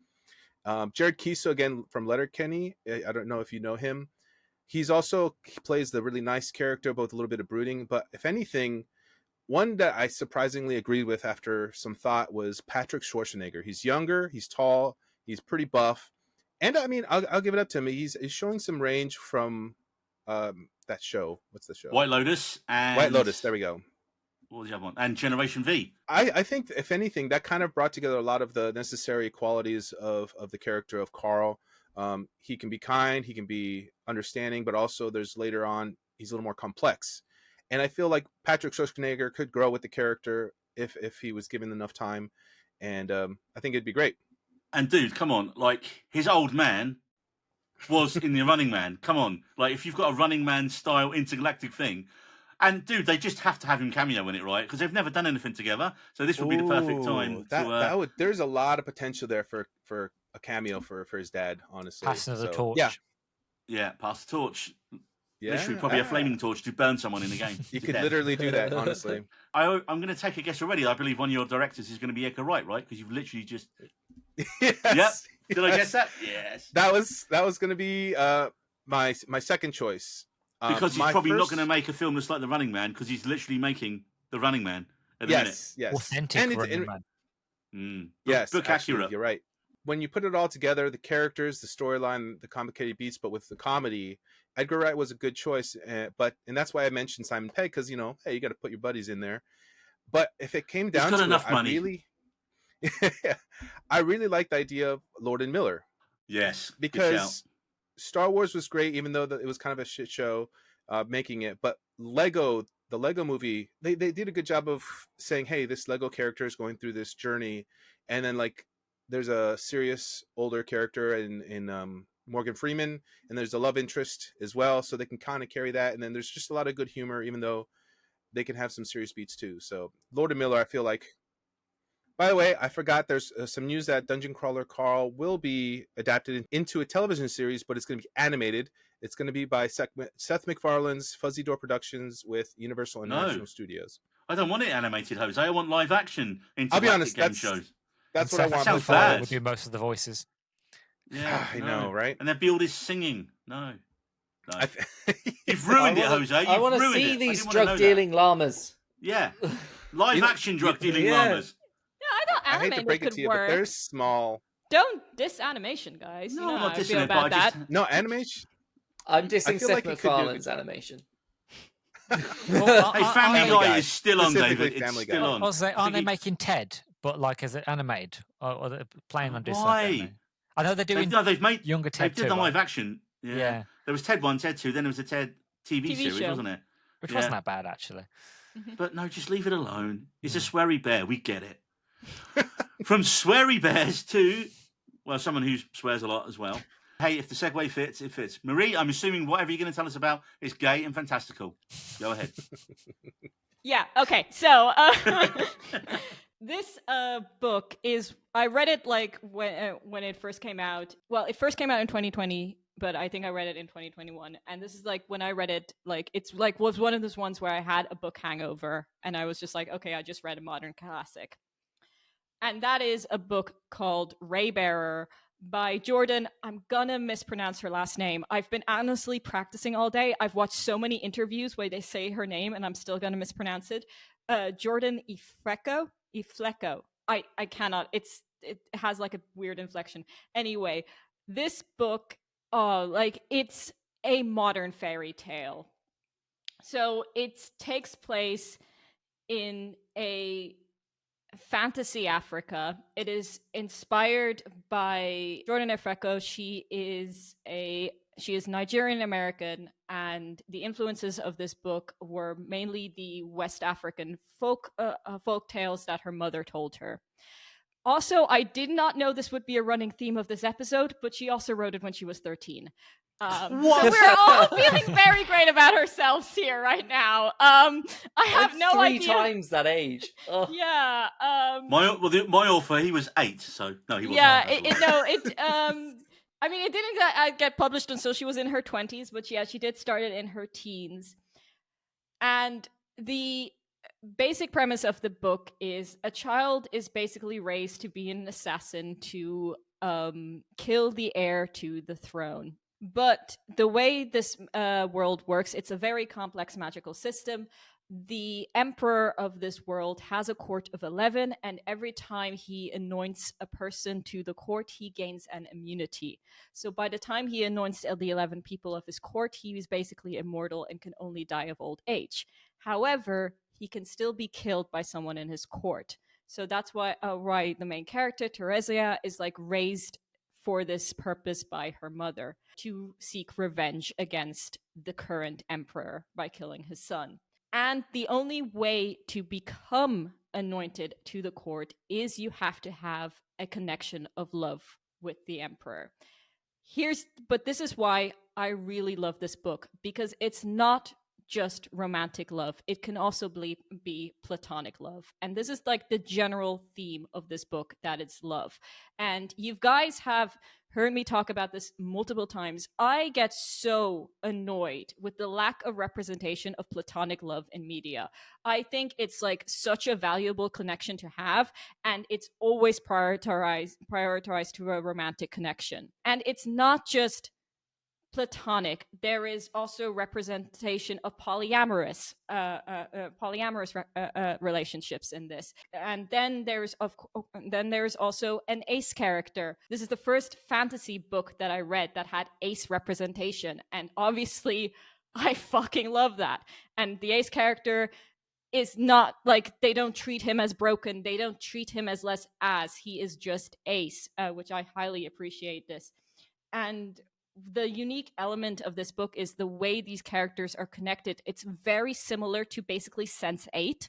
Jared Kiso, again, from Letterkenny. I don't know if you know him. He plays the really nice character, both a little bit of brooding. But if anything, one that I surprisingly agreed with after some thought was Patrick Schwarzenegger. He's younger, he's tall, he's pretty buff. And I mean, I'll give it up to him. He's showing some range from that show. What's the show? White Lotus. White Lotus, there we go. What was the other one? And Generation V. I think, if anything, that kind of brought together a lot of the necessary qualities of the character of Carl. He can be kind, he can be understanding, but also there's later on, he's a little more complex. And I feel like Patrick Schwarzenegger could grow with the character if he was given enough time. and I think it'd be great. And dude, come on, like his old man was in the Running Man. Come on, like if you've got a Running Man style intergalactic thing, and dude, they just have to have him cameo in it, right? Because they've never done anything together, so this would be the perfect time that would. There's a lot of potential there for a cameo for his dad. Honestly, Passing of the torch. Yeah, pass the torch. Yeah, Literally, probably a flaming torch to burn someone in the game. You could literally do that. Honestly, I'm going to take a guess already. I believe one of your directors is going to be Edgar Wright, right? Because you've literally just. Yes, Yep. Did I yes. guess that? Yes. That was going to be my second choice. Because he's probably not first- going to make a film that's like The Running Man, because he's literally making The Running Man at the minute. Yes, Authentic And Running Man. Yes, book actually, accurate. you're right. When you put it all together, the characters, the storyline, the complicated beats, but with the comedy, Edgar Wright was a good choice. And that's why I mentioned Simon Pegg, because hey, you got to put your buddies in there. But if it came down got to enough it, money. I really liked the idea of Lord and Miller, Yes. good shout. because Star Wars was great, even though it was kind of a shit show making it. But the Lego movie, they did a good job of saying, hey, this Lego character is going through this journey, and then like there's a serious older character in Morgan Freeman, and there's a love interest as well, so they can kind of carry that. And then there's just a lot of good humor, even though they can have some serious beats too. So Lord and Miller, I feel like. By the way, I forgot there's some news that Dungeon Crawler Carl will be adapted into a television series, but it's going to be animated. It's going to be by Seth MacFarlane's Fuzzy Door Productions with Universal International Studios. I don't want it animated, Jose. I want live action I'll be interactive honest, game shows. That's And what I Seth want. sounds most of bad. it. Would do most of the voices. Yeah, I know, right? And there'd be all this singing. No. I- You've ruined it, wanna- Jose. You've I want to ruined see it. I these didn't wanna know drug that. dealing llamas. Yeah. Live action drug dealing yeah. llamas. Yeah, I thought I hate to animated break it could to you, but work. they're small. Don't diss animation, guys. No, you know I'm how not I dissing feel it, but about I that. just. No, animation. I'm dissing feel Seth like he could do a MacFarlane's good job. animation. Hey, Family Family Guy Guy. is still on, Specifically David. It's Family still Guy. on. Also, I aren't they think making Ted, but like as an animated? Or they're planning on doing something? Why? don't they? I know they're doing They've made younger they Ted did too, the live right? action. Yeah. Yeah. There was Ted 1, Ted 2, then there was a Ted TV series, show. wasn't it? Which Yeah. wasn't that bad actually. But no, just leave it alone. It's a sweary bear. We get it. From sweary bears to, well, someone who swears a lot as well. Hey, if the segue fits, it fits. Marie, I'm assuming whatever you're going to tell us about is gay and fantastical. Go ahead. Yeah, okay. So, this book is, I read it like when it first came out. Well, it first came out in 2020, but I think I read it in 2021. And this is like when I read it, like it's like was one of those ones where I had a book hangover and I was just like, okay, I just read a modern classic. And that is a book called Raybearer by Jordan. I'm gonna mispronounce her last name. I've been honestly practicing all day. I've watched so many interviews where they say her name and I'm still gonna mispronounce it. Jordan Ifueko. I cannot. It has like a weird inflection. Anyway, this book, like it's a modern fairy tale. So it takes place in a fantasy Africa. It is inspired by Jordan Ifueko. She is Nigerian American, and the influences of this book were mainly the West African folk tales that her mother told her. Also, I did not know this would be a running theme of this episode, but she also wrote it when she was 13. So we're all feeling very great about ourselves here right now. I have Like no three idea. times that age. Ugh. Yeah. My author, he was 8, so no, he wasn't. Yeah. That's all. I mean, it didn't get published until she was in her 20s, but yeah, she did start it in her teens. And the basic premise of the book is a child is basically raised to be an assassin to kill the heir to the throne. But the way this world works, it's a very complex magical system. The emperor of this world has a court of 11, and every time he anoints a person to the court, he gains an immunity. So by the time he anoints the 11 people of his court, he is basically immortal and can only die of old age. However, he can still be killed by someone in his court. So that's why the main character, Teresia, is like raised for this purpose by her mother, to seek revenge against the current emperor by killing his son. And the only way to become anointed to the court is you have to have a connection of love with the emperor. But this is why I really love this book, because it's not just romantic love. It can also be platonic love. And this is like the general theme of this book, that it's love. And you guys have heard me talk about this multiple times. I get so annoyed with the lack of representation of platonic love in media. I think it's like such a valuable connection to have, and it's always prioritized to a romantic connection. And it's not just platonic. There is also representation of polyamorous relationships in this. And then there's also an ace character. This is the first fantasy book that I read that had ace representation, and obviously I fucking love that. And the ace character is not like, they don't treat him as broken, they don't treat him as less as, he is just ace, which I highly appreciate this. And the unique element of this book is the way these characters are connected. It's very similar to basically Sense8,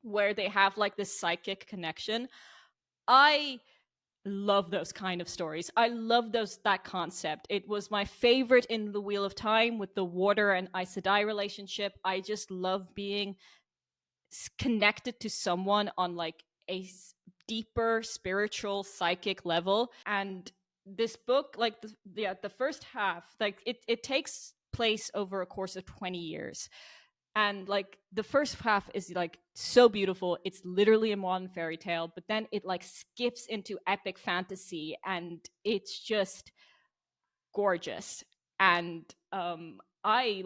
where they have like this psychic connection. I love those kind of stories. I love that concept. It was my favorite in The Wheel of Time with the Water and Aes Sedai relationship. I just love being connected to someone on like a deeper spiritual psychic level. And this book, like the first half, like it takes place over a course of 20 years, and like the first half is like so beautiful. It's literally a modern fairy tale, but then it like skips into epic fantasy, and it's just gorgeous. And I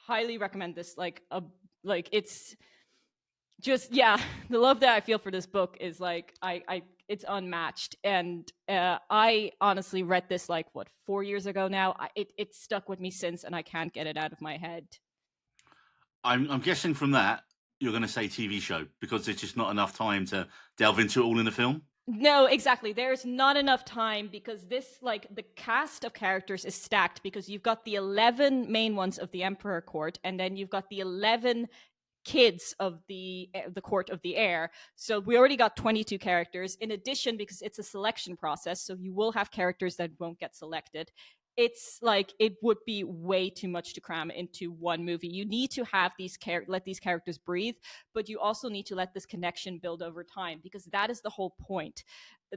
highly recommend this. It's just, the love that I feel for this book is like it's unmatched. And I honestly read this 4 years ago now. It stuck with me since, and I can't get it out of my head. I'm guessing from that you're going to say TV show, because there's just not enough time to delve into it all in the film. No, exactly. There's not enough time, because this, the cast of characters is stacked, because you've got the 11 main ones of the Emperor Court, and then you've got the 11 kids of the Court of the Air. So we already got 22 characters. In addition, because it's a selection process, so you will have characters that won't get selected. It's like, it would be way too much to cram into one movie. You need to have let these characters breathe, but you also need to let this connection build over time, because that is the whole point.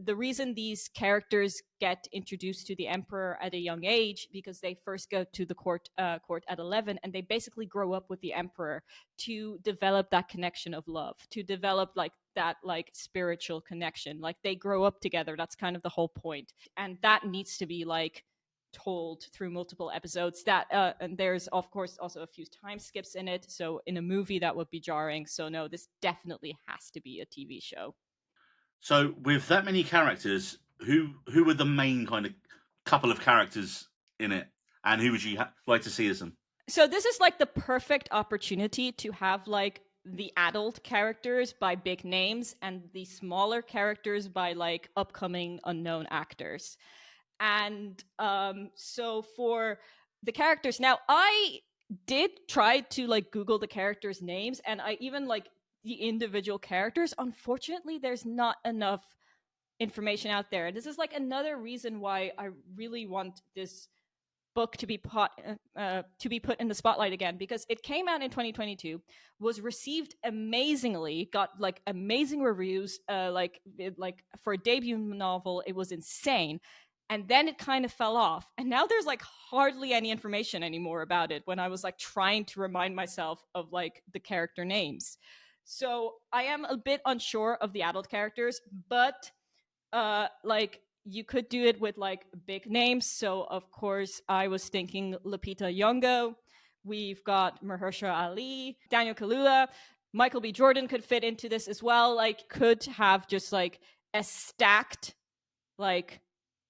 The reason these characters get introduced to the Emperor at a young age, because they first go to the court at 11, and they basically grow up with the Emperor to develop that connection of love, to develop that spiritual connection. Like, they grow up together. That's kind of the whole point. And that needs to be told through multiple episodes. And there's of course also a few time skips in it, so in a movie that would be jarring. So no, this definitely has to be a TV show. So with that many characters, who were the main kind of couple of characters in it, and who would you like to see as them? So this is the perfect opportunity to have the adult characters by big names, and the smaller characters by upcoming unknown actors. And so for the characters, now I did try to Google the characters' names, and I even the individual characters. Unfortunately, there's not enough information out there. And this is another reason why I really want this book to be put in the spotlight again, because it came out in 2022, was received amazingly, got amazing reviews, for a debut novel, it was insane. And then it kind of fell off. And now there's hardly any information anymore about it, when I was trying to remind myself of the character names. So I am a bit unsure of the adult characters, but you could do it with big names. So of course I was thinking Lupita Nyong'o. We've got Mahershala Ali, Daniel Kaluuya, Michael B. Jordan could fit into this as well. Could have just a stacked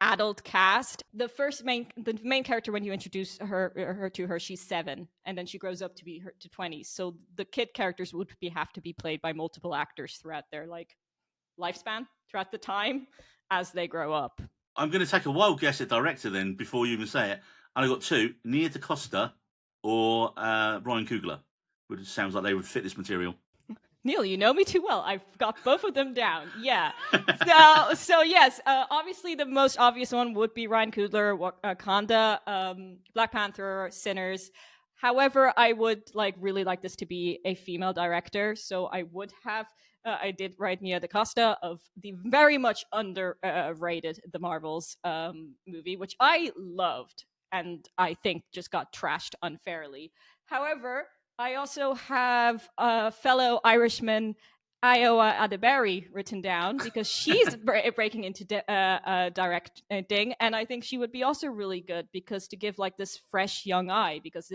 adult cast. The main character, when you introduce her to her, she's 7, and then she grows up to be to 20. So the kid characters would have to be played by multiple actors throughout their lifespan, throughout the time as they grow up. I'm going to take a wild guess at director then, before you even say it. And I got 2: Nia DaCosta or Ryan Coogler. Which sounds like they would fit this material. Neil, you know me too well. I've got both of them down. Yeah. So yes, obviously the most obvious one would be Ryan Coogler, Wakanda, Black Panther, Sinners. However, I would really like this to be a female director. So I would have, I did write Nia DaCosta of the very much underrated The Marvels movie, which I loved and I think just got trashed unfairly. However, I also have a fellow Irishman, Iowa Adeberry, written down because she's breaking into directing, and I think she would be also really good because to give this fresh young eye, because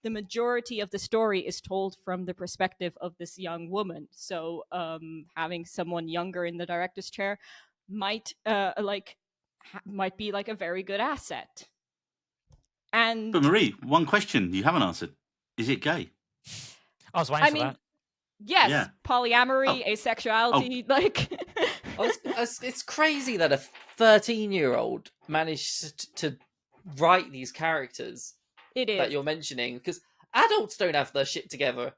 the majority of the story is told from the perspective of this young woman. So having someone younger in the director's chair might might be a very good asset. And But Marie, one question you haven't answered: is it gay? I was waiting for that. Yes, Yeah. polyamory, asexuality, It's crazy that a 13-year-old managed to write these characters that you're mentioning, because adults don't have their shit together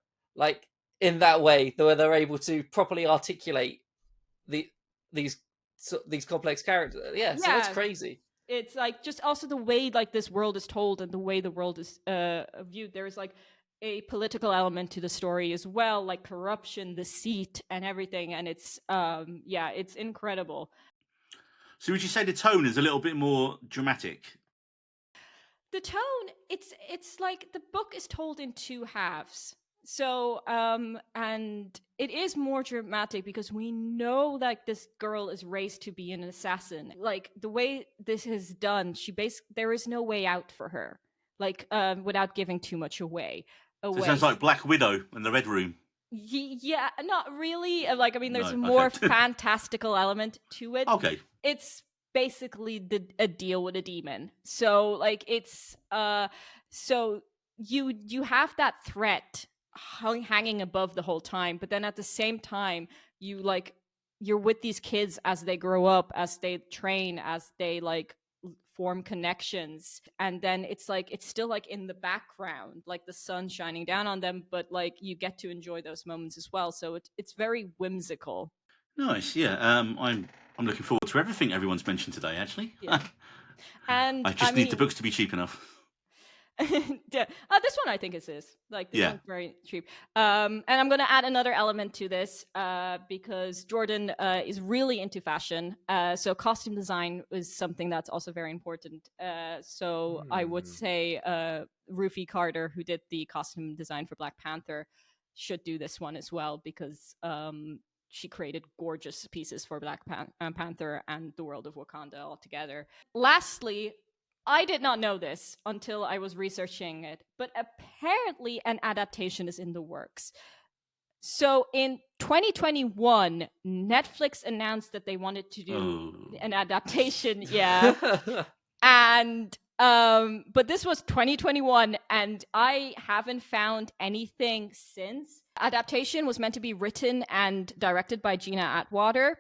in that way, where they're able to properly articulate these complex characters. So that's crazy. It's just also the way this world is told and the way the world is viewed. There's a political element to the story as well, like corruption, deceit, and everything. And it's it's incredible. So would you say the tone is a little bit more dramatic? The tone, it's the book is told in two halves. So and it is more dramatic because we know that this girl is raised to be an assassin. The way this is done, there is no way out for her. Without giving too much away. So it sounds like Black Widow in the Red Room. Yeah, not really. There's a more fantastical element to it. Okay. It's basically a deal with a demon. So it's so you have that threat hanging above the whole time, but then at the same time you're with these kids as they grow up, as they train, as they form connections, and then it's still in the background, the sun shining down on them, but you get to enjoy those moments as well. So it's very whimsical. Nice. Yeah. I'm looking forward to everything everyone's mentioned today, actually. Yeah. And I just need the books to be cheap enough. This one I think is one's very cheap. And I'm going to add another element to this because Jordan is really into fashion. So costume design is something that's also very important. So I would say Ruthie Carter, who did the costume design for Black Panther, should do this one as well because she created gorgeous pieces for Black Panther and the world of Wakanda altogether. Lastly, I did not know this until I was researching it, but apparently an adaptation is in the works. So in 2021, Netflix announced that they wanted to do an adaptation. Yeah. And but this was 2021 and I haven't found anything since. Adaptation was meant to be written and directed by Gina Atwater,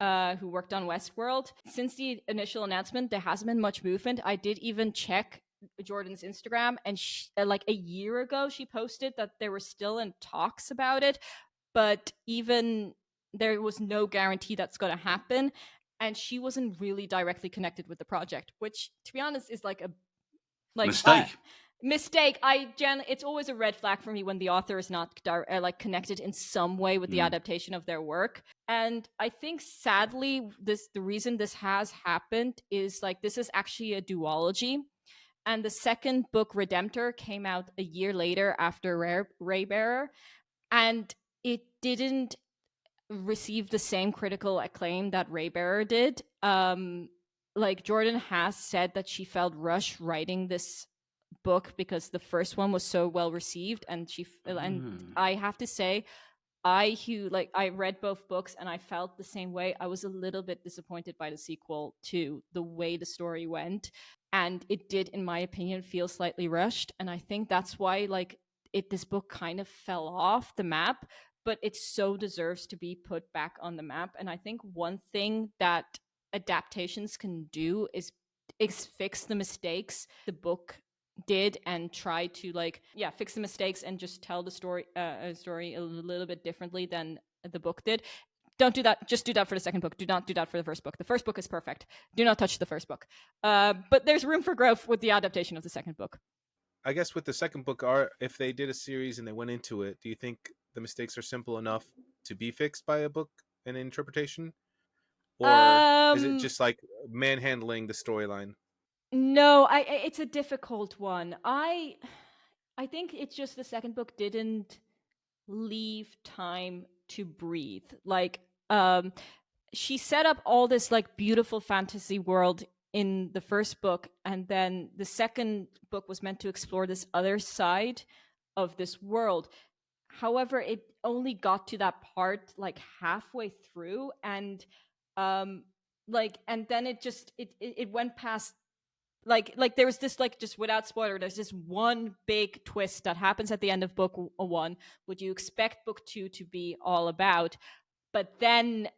who worked on Westworld. Since the initial announcement, there hasn't been much movement. I did even check Jordan's Instagram, and a year ago, she posted that they were still in talks about it, but even there was no guarantee that's going to happen. And she wasn't really directly connected with the project, which, to be honest, is a mistake. It's always a red flag for me when the author is not connected in some way with the adaptation of their work. And I think sadly the reason this has happened is this is actually a duology, and the second book, Redemptor, came out a year later after Raybearer, and it didn't receive the same critical acclaim that Raybearer did. Jordan has said that she felt rushed writing this book because the first one was so well received, and and I have to say, I read both books and I felt the same way. I was a little bit disappointed by the sequel to the way the story went, and it did, in my opinion, feel slightly rushed. And I think that's why this book kind of fell off the map, but it so deserves to be put back on the map. And I think one thing that adaptations can do is fix the mistakes the book did and try to fix the mistakes and just tell the story a little bit differently than the book did. Don't do that. Just do that for the second book. Do not do that for the first book. The first book is perfect. Do not touch the first book. But there's room for growth with the adaptation of the second book. I guess with the second book, if they did a series and they went into it, do you think the mistakes are simple enough to be fixed by a book and interpretation? Or is it just like manhandling the storyline? No, it's a difficult one. I think it's just the second book didn't leave time to breathe. She set up all this beautiful fantasy world in the first book, and then the second book was meant to explore this other side of this world. However, it only got to that part halfway through, and and then it went past there was this just without spoiler, there's this one big twist that happens at the end of book 1, what you expect book 2 to be all about, but then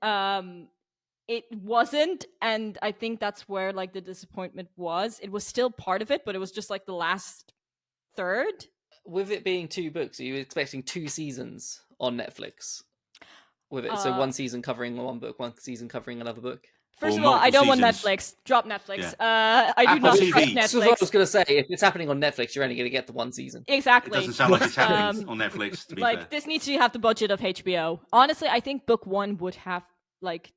it wasn't, and I think that's where the disappointment was. It was still part of it, but it was just the last third. With it being 2 books, are you expecting 2 seasons on Netflix with it? So one season covering one book, one season covering another book? First of all, I don't want Netflix. Drop Netflix. Yeah. I do not trust Netflix. That's what I was going to say. If it's happening on Netflix, you're only going to get the one season. Exactly. It doesn't sound like it's happening on Netflix, to be fair. This needs to have the budget of HBO. Honestly, I think book 1 would have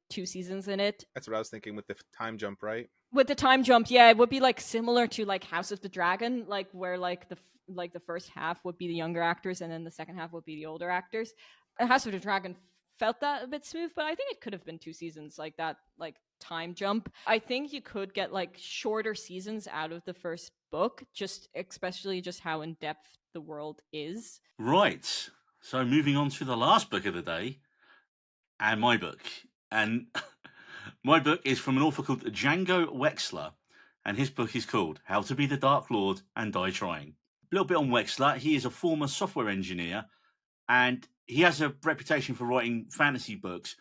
2 seasons in it. That's what I was thinking with the time jump, right? With the time jump, yeah, it would be similar to House of the Dragon, where the first half would be the younger actors and then the second half would be the older actors. House of the Dragon felt that a bit smooth, but I think it could have been 2 seasons like that, time jump. I think you could get shorter seasons out of the first book, especially just how in depth the world is. Right. So moving on to the last book of the day, and my book. And my book is from an author called Django Wexler, and his book is called How to Be the Dark Lord and Die Trying. A little bit on Wexler. He is a former software engineer, and he has a reputation for writing fantasy books.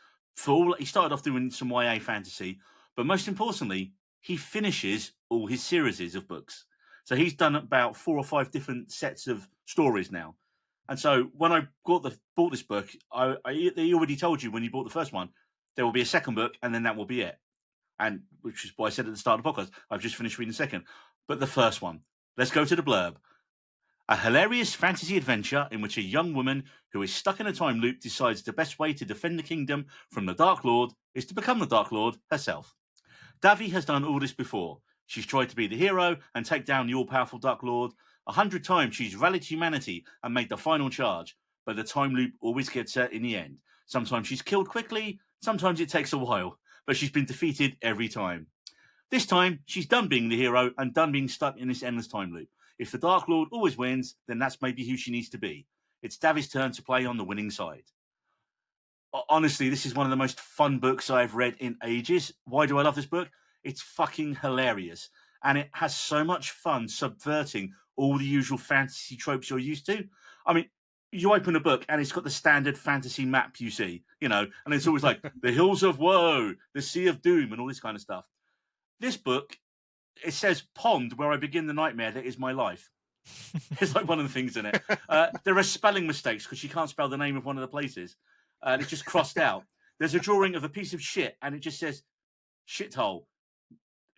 He started off doing some YA fantasy, but most importantly, he finishes all his series of books. So he's done about 4 or 5 different sets of stories now. And so when I bought this book, he already told you when you bought the first one, there will be a second book, and then that will be it. And which is why I said at the start of the podcast, I've just finished reading the second. But the first one, let's go to the blurb. A hilarious fantasy adventure in which a young woman who is stuck in a time loop decides the best way to defend the kingdom from the Dark Lord is to become the Dark Lord herself. Davi has done all this before. She's tried to be the hero and take down the all-powerful Dark Lord. 100 times she's rallied humanity and made the final charge, but the time loop always gets her in the end. Sometimes she's killed quickly, sometimes it takes a while, but she's been defeated every time. This time, she's done being the hero and done being stuck in this endless time loop. If the Dark Lord always wins, then that's maybe who she needs to be. It's Davi's turn to play on the winning side. Honestly, this is one of the most fun books I've read in ages. Why do I love this book? It's fucking hilarious. And it has so much fun subverting all the usual fantasy tropes you're used to. I mean, you open a book and it's got the standard fantasy map you see, and it's always the Hills of Woe, the Sea of Doom, and all this kind of stuff. This book, it says pond where I begin the nightmare that is my life. It's one of the things in it. There are spelling mistakes because she can't spell the name of one of the places. And it's just crossed out. There's a drawing of a piece of shit and it just says shithole,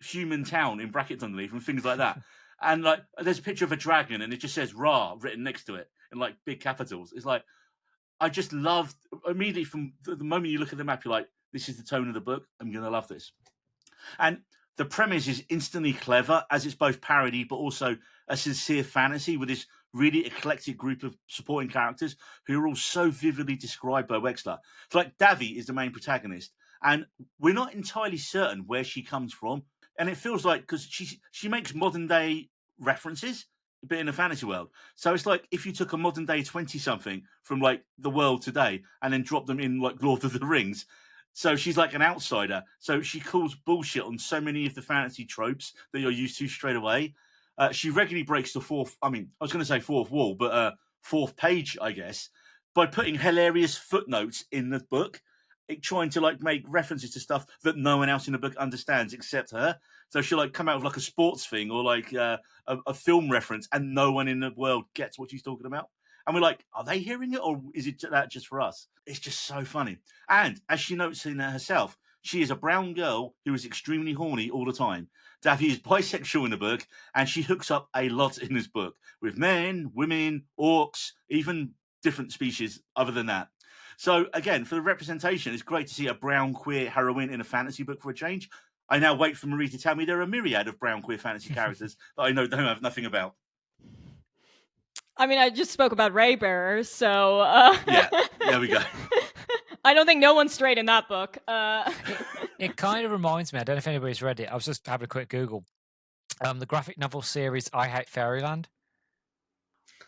human town in brackets underneath and things like that. And there's a picture of a dragon and it just says Ra written next to it in big capitals. It's I just loved immediately from the moment you look at the map, you're this is the tone of the book. I'm going to love this. And the premise is instantly clever as it's both parody but also a sincere fantasy with this really eclectic group of supporting characters who are all so vividly described by Wexler. So Davi is the main protagonist and we're not entirely certain where she comes from. And it feels because she makes modern day references, but in a fantasy world. So it's if you took a modern day 20-something from the world today and then dropped them in Lord of the Rings. So she's an outsider. So she calls bullshit on so many of the fantasy tropes that you're used to straight away. She regularly breaks the fourth wall, but fourth page, I guess, by putting hilarious footnotes in the book. trying to like make references to stuff that no one else in the book understands except her. So she'll like come out with like a sports thing or like a film reference, and no one in the world gets what she's talking about. And we're like, are they hearing it, or is it that just for us? It's just so funny. And as she notes in herself, she is a brown girl who is extremely horny all the time. Daffy is bisexual in the book, and she hooks up a lot in this book with men, women, orcs, even different species other than that. So again, for the representation, it's great to see a brown queer heroine in a fantasy book for a change. I now wait for Marie to tell me there are a myriad of brown queer fantasy characters that I know don't have nothing about. I mean, I just spoke about Raybearer, so Yeah, there we go. I don't think no one's straight in that book. It kind of reminds me, I don't know if anybody's read it, I was just having a quick Google. The graphic novel series I Hate Fairyland.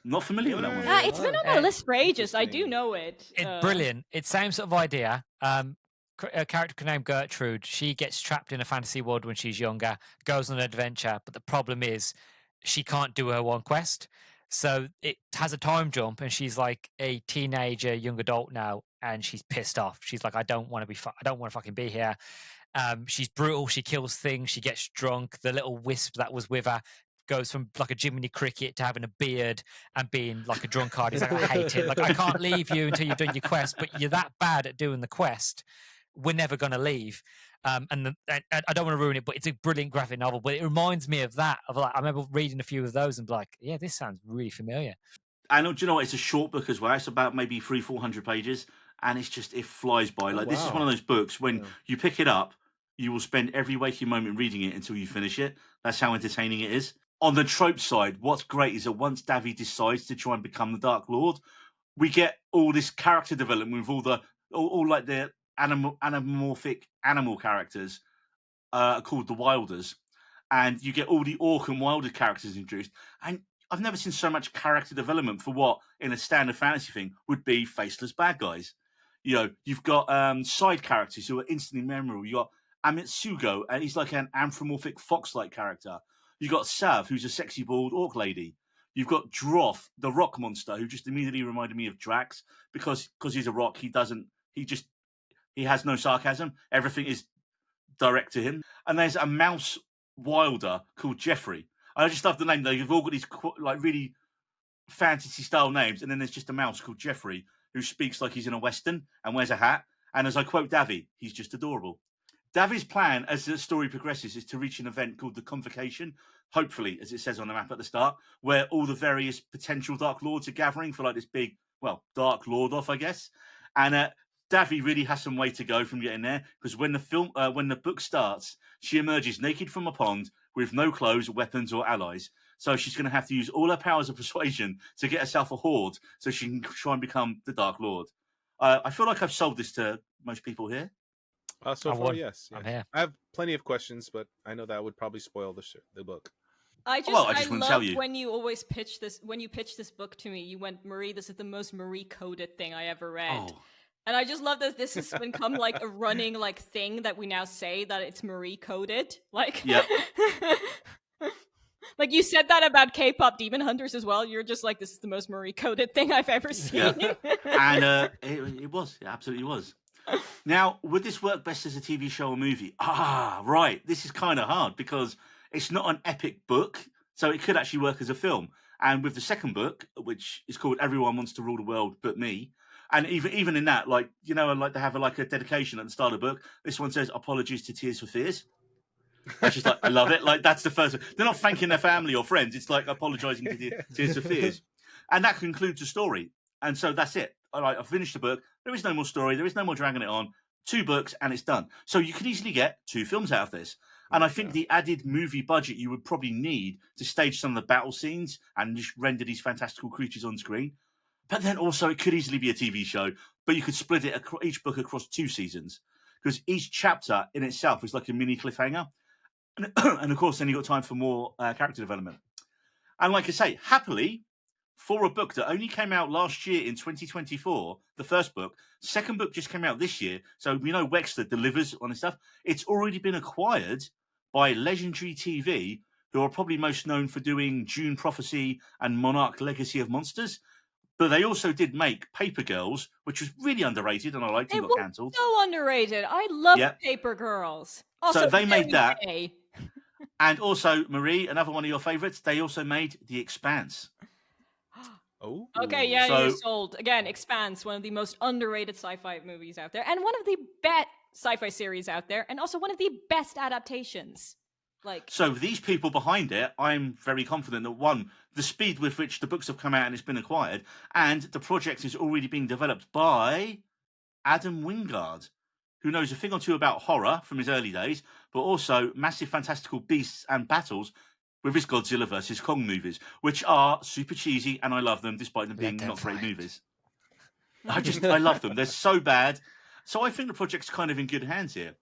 Not familiar with that one. It's been on my list for ages. I do know it. It's brilliant. It's same sort of idea. A character named Gertrude, she gets trapped in a fantasy world when she's younger, goes on an adventure, but the problem is she can't do her one quest. So it has a time jump, and she's like a teenager, young adult now, and she's pissed off. She's like, I don't want to fucking be here. She's brutal. She kills things. She gets drunk. The little wisp that was with her goes from like a Jiminy Cricket to having a beard and being like a drunkard. He's like, I hate it. Like, I can't leave you until you've done your quest, but you're that bad at doing the quest. We're never going to leave. And I don't want to ruin it, but it's a brilliant graphic novel. But it reminds me of that. Of like, I remember reading a few of those and be like, yeah, this sounds really familiar. And do you know what? It's a short book as well. It's about maybe 300-400 pages, and it's just, it flies by. Like, this is one of those books when you pick it up, you will spend every waking moment reading it until you finish it. That's how entertaining it is. On the trope side, what's great is that once Davy decides to try and become the Dark Lord, we get all this character development with all like the anamorphic animal characters called the Wilders, and you get all the Orc and Wilder characters introduced. And I've never seen so much character development for what in a standard fantasy thing would be faceless bad guys. You know, you've got side characters who are instantly memorable. You got Amitsugo, and he's like an anthropomorphic fox-like character. You've got Sav, who's a sexy bald orc lady. You've got Droth, the rock monster, who just immediately reminded me of Drax because he's a rock. He has no sarcasm. Everything is direct to him. And there's a mouse wilder called Jeffrey. I just love the name. They've all got these like really fantasy style names. And then there's just a mouse called Jeffrey who speaks like he's in a Western and wears a hat. And as I quote Davy, he's just adorable. Davy's plan as the story progresses is to reach an event called the Convocation, hopefully, as it says on the map at the start, where all the various potential Dark Lords are gathering for like this big, Dark Lord off, I guess. And Davy really has some way to go from getting there, because when the book starts, she emerges naked from a pond with no clothes, weapons, or allies. So she's going to have to use all her powers of persuasion to get herself a horde so she can try and become the Dark Lord. I feel like I've sold this to most people here. So far, yes. I'm here. I have plenty of questions, but I know that would probably spoil the book. I wouldn't tell love you. when you always pitch this. When you pitch this book to me, you went, Marie, this is the most Marie-coded thing I ever read. Oh. And I just love that this has become like a running like thing that we now say that it's Marie-coded. Like, Yep. like you said that about K-pop Demon Hunters as well. You're just like, this is the most Marie-coded thing I've ever seen. Yeah. And it was. It absolutely was. Now, would this work best as a TV show or movie? Right. This is kind of hard because it's not an epic book, so it could actually work as a film. And with the second book, which is called Everyone Wants to Rule the World But Me, and even in that, like, you know, I like to have a dedication at the start of the book. This one says, apologies to Tears for Fears. That's just like, I love it. Like, that's the first one. They're not thanking their family or friends. It's like apologizing to Tears for Fears. And that concludes the story. And so that's it. All right, I've finished the book. There is no more story. There is no more dragging it on. 2 books and it's done. So you could easily get 2 films out of this. And I think the added movie budget you would probably need to stage some of the battle scenes and just render these fantastical creatures on screen. But then also it could easily be a TV show, but you could split it each book across 2 seasons because each chapter in itself is like a mini cliffhanger. And of course, then you've got time for more character development. And like I say, happily, for a book that only came out last year in 2024, the first book, second book just came out this year. So we know Wexler delivers on his stuff. It's already been acquired by Legendary TV, who are probably most known for doing Dune Prophecy and Monarch Legacy of Monsters. But they also did make Paper Girls, which was really underrated, and I liked it. It Got was cancelled. so underrated. I love Yeah. Paper Girls. Also, So they made very that. gay. And also, Marie, another one of your favourites, they also made The Expanse. Oh, Okay, yeah, So- you're sold. Again, Expanse, one of the most underrated sci-fi movies out there, and one of the best sci-fi series out there, and also one of the best adaptations. Like, So these people behind it, I'm very confident that one, the speed with which the books have come out and it's been acquired, and the project is already being developed by Adam Wingard, who knows a thing or two about horror from his early days, but also massive fantastical beasts and battles with his Godzilla vs. Kong movies, which are super cheesy, and I love them despite them being them not great fight. movies. I love them. They're so bad. So I think the project's kind of in good hands here.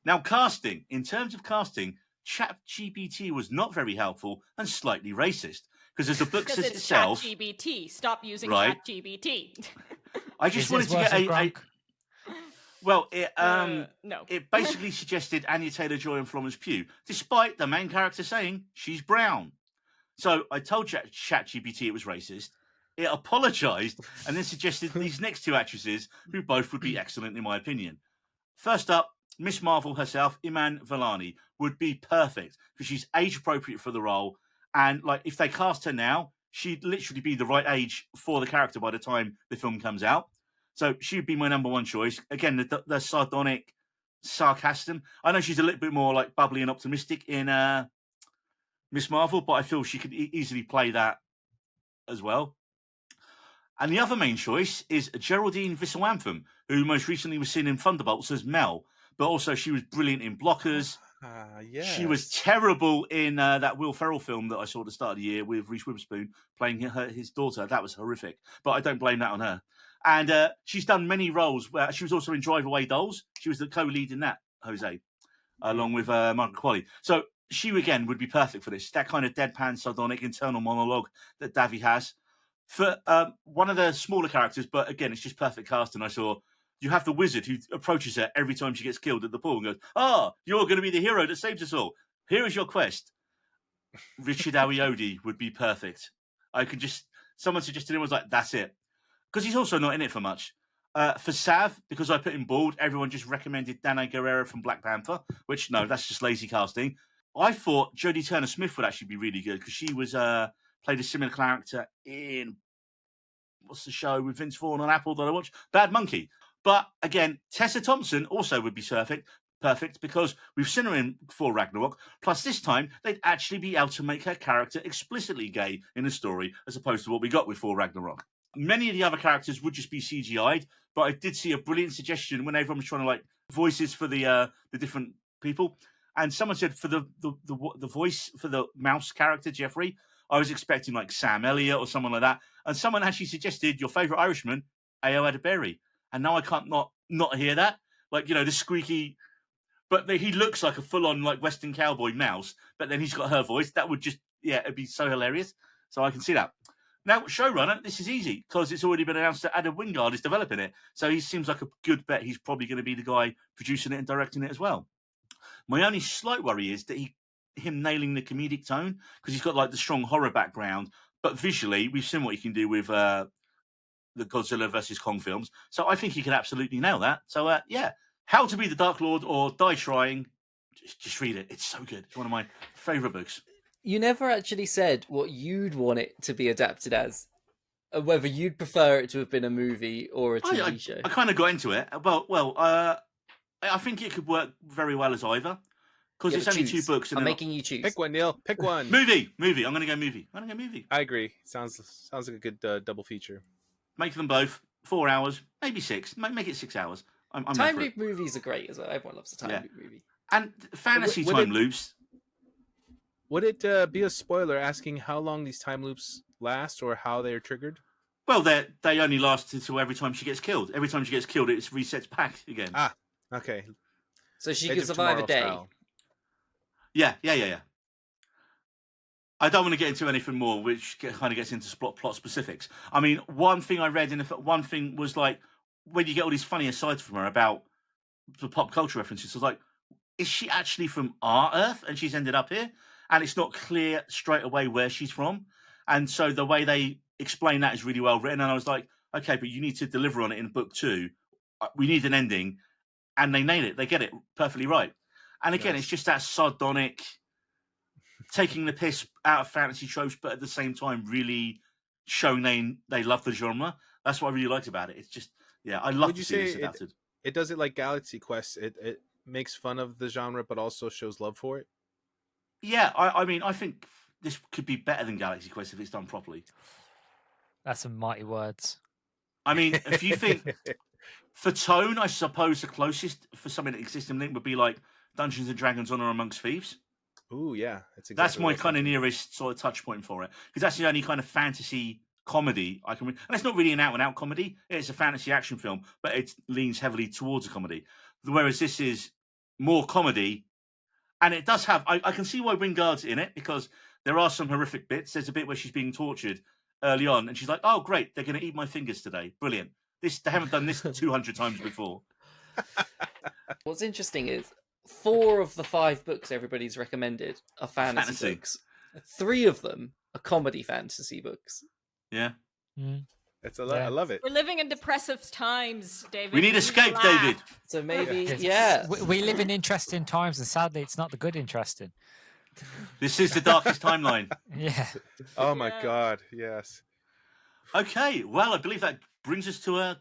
Now, casting. In terms of casting, ChatGPT was not very helpful and slightly racist. Because as the book because says it's itself, ChatGPT. Stop using Right. ChatGPT. I just Is wanted it to worse get than Gronk? well, No. it basically suggested Anya Taylor-Joy and Florence Pugh, despite the main character saying she's brown. So I told ChatGPT it was racist. It apologized and then suggested these next two actresses, who both would be excellent in my opinion. First up, Miss Marvel herself, Iman Vellani, would be perfect because she's age appropriate for the role. And like, if they cast her now, she'd literally be the right age for the character by the time the film comes out. So she would be my number one choice. Again, the sardonic sarcasm. I know she's a little bit more like bubbly and optimistic in Miss Marvel, but I feel she could easily play that as well. And the other main choice is Geraldine Viswanathan, who most recently was seen in Thunderbolts as Mel, but also she was brilliant in Blockers. yes. She was terrible in that Will Ferrell film that I saw at the start of the year with Reese Witherspoon playing his daughter. That was horrific, but I don't blame that on her. And she's done many roles. Where she was also in Drive Away Dolls. She was the co-lead in that, Jose, along with Margaret Qualley. So she, again, would be perfect for this. That kind of deadpan, sardonic, internal monologue that Davy has. For one of the smaller characters, but again, it's just perfect casting. I saw you have the wizard who approaches her every time she gets killed at the pool and goes, you're going to be the hero that saves us all. Here is your quest. Richard Ayoade would be perfect. Someone suggested him, was like, that's it. Because he's also not in it for much. For Sav, because I put him bald, everyone just recommended Danai Gurira from Black Panther, which, no, that's just lazy casting. I thought Jodie Turner-Smith would actually be really good because she was played a similar character in, what's the show with Vince Vaughn on Apple that I watched? Bad Monkey. But again, Tessa Thompson also would be perfect because we've seen her in Thor Ragnarok. Plus, this time, they'd actually be able to make her character explicitly gay in the story as opposed to what we got with Thor Ragnarok. Many of the other characters would just be CGI'd, but I did see a brilliant suggestion when everyone was trying to like voices for the different people. And someone said for the voice for the mouse character, Jeffrey, I was expecting like Sam Elliott or someone like that. And someone actually suggested your favourite Irishman, Ayo Adebere. And now I can't not hear that. Like, the squeaky... But he looks like a full-on like Western cowboy mouse, but then he's got her voice. That would just... Yeah, it'd be so hilarious. So I can see that. Now, showrunner, this is easy because it's already been announced that Adam Wingard is developing it. So he seems like a good bet. He's probably going to be the guy producing it and directing it as well. My only slight worry is that him nailing the comedic tone because he's got like the strong horror background, but visually we've seen what he can do with the Godzilla versus Kong films. So I think he could absolutely nail that. So yeah, How to Be the Dark Lord or Die Trying, just read it. It's so good. It's one of my favorite books. You never actually said what you'd want it to be adapted as, whether you'd prefer it to have been a movie or a TV show. I kind of got into it. Well, I think it could work very well as either because it's only choose. 2 books. And I'm making you choose. Pick one, Neil. Pick one. Movie. I'm going to go movie. I agree. Sounds like a good double feature. Make them both 4 hours, maybe 6. Make it 6 hours. I'm time loop movies are great as well. Everyone loves a time loop movie. And fantasy time loops. Would it be a spoiler asking how long these time loops last or how they are triggered? Well, they only last until every time she gets killed. Every time she gets killed, it resets back again. Okay. So she can survive a day. Style. Yeah. I don't want to get into anything more, which kind of gets into plot specifics. I mean, one thing I read one thing was like when you get all these funny asides from her about the pop culture references. I was like, is she actually from our Earth and she's ended up here? And it's not clear straight away where she's from. And so the way they explained that is really well written. And I was like, okay, but you need to deliver on it in book 2. We need an ending. And they nail it. They get it perfectly right. And again, Nice. it's just that sardonic, taking the piss out of fantasy tropes, but at the same time, really showing they love the genre. That's what I really liked about it. It's just, yeah, I love Would to you see this say adapted. it does it like Galaxy Quest? It makes fun of the genre, but also shows love for it. Yeah, I mean, I think this could be better than Galaxy Quest if it's done properly. That's some mighty words. I mean, if you think for tone, I suppose the closest for something that exists in Link would be like Dungeons and Dragons: Honor Amongst Thieves. Ooh, yeah, that's That's my what I was kind of thinking. nearest sort of touch point for it, because that's the only kind of fantasy comedy I can. And it's not really an out-and-out comedy; it's a fantasy action film, but it leans heavily towards a comedy. Whereas this is more comedy, and it does have. I can see why Wingard's in it, because there are some horrific bits. There's a bit where she's being tortured early on, and she's like, "Oh, great! They're going to eat my fingers today. Brilliant! They haven't done this 200 times before." What's interesting is 4 of the 5 books everybody's recommended are fantasy books. 3 of them are comedy fantasy books. Yeah. That's a lot. I love it. We're living in depressive times, David. We need escape, David. So maybe, Yes. We live in interesting times, and sadly, it's not the good interesting. This is the darkest timeline. Yeah. Oh my God, yes. Okay, well, I believe that brings us to a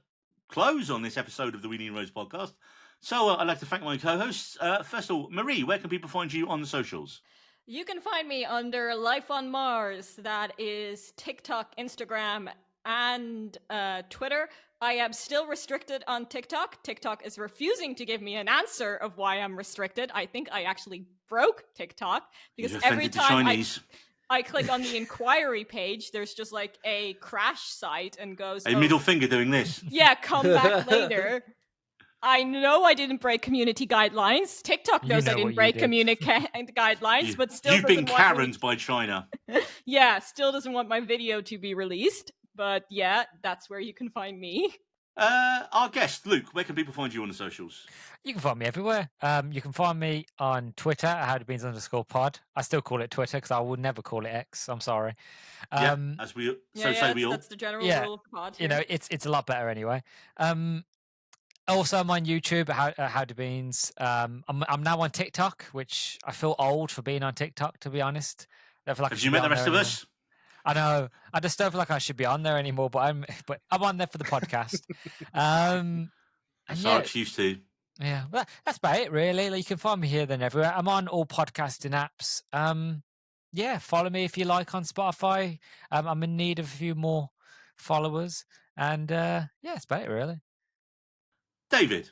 close on this episode of the Weenie and Rose podcast. So I'd like to thank my co-hosts. First of all, Marie, where can people find you on the socials? You can find me under Life on Mars. That is TikTok, Instagram, and Twitter. I am still restricted on TikTok. TikTok is refusing to give me an answer of why I'm restricted. I think I actually broke TikTok because You've every offended the time Chinese. I click on the inquiry page, there's just like a crash site and goes, A middle finger doing this. yeah, come back later. I know I didn't break community guidelines. TikTok You knows know I what didn't you break did. community guidelines, but still You've been doesn't want me- Karen'd by China. Yeah, still doesn't want my video to be released. But yeah, that's where you can find me. Our guest, Luke, where can people find you on the socials? You can find me everywhere. You can find me on Twitter at howtobeans_pod. I still call it Twitter because I would never call it X. I'm sorry. As we say we all. That's the general Yeah, rule of pod. You know, it's a lot better anyway. Also, I'm on YouTube at How to Beans. I'm now on TikTok, which I feel old for being on TikTok, to be honest. I feel like I Have should you be met the on rest there of anymore. us? I know. I just don't feel like I should be on there anymore, but I'm on there for the podcast. And That's yeah, our excuse too. yeah, well, that's about it, really. Like, you can find me here, then everywhere. I'm on all podcasting apps. Yeah, follow me if you like on Spotify. I'm in need of a few more followers, and yeah, that's about it, really. David.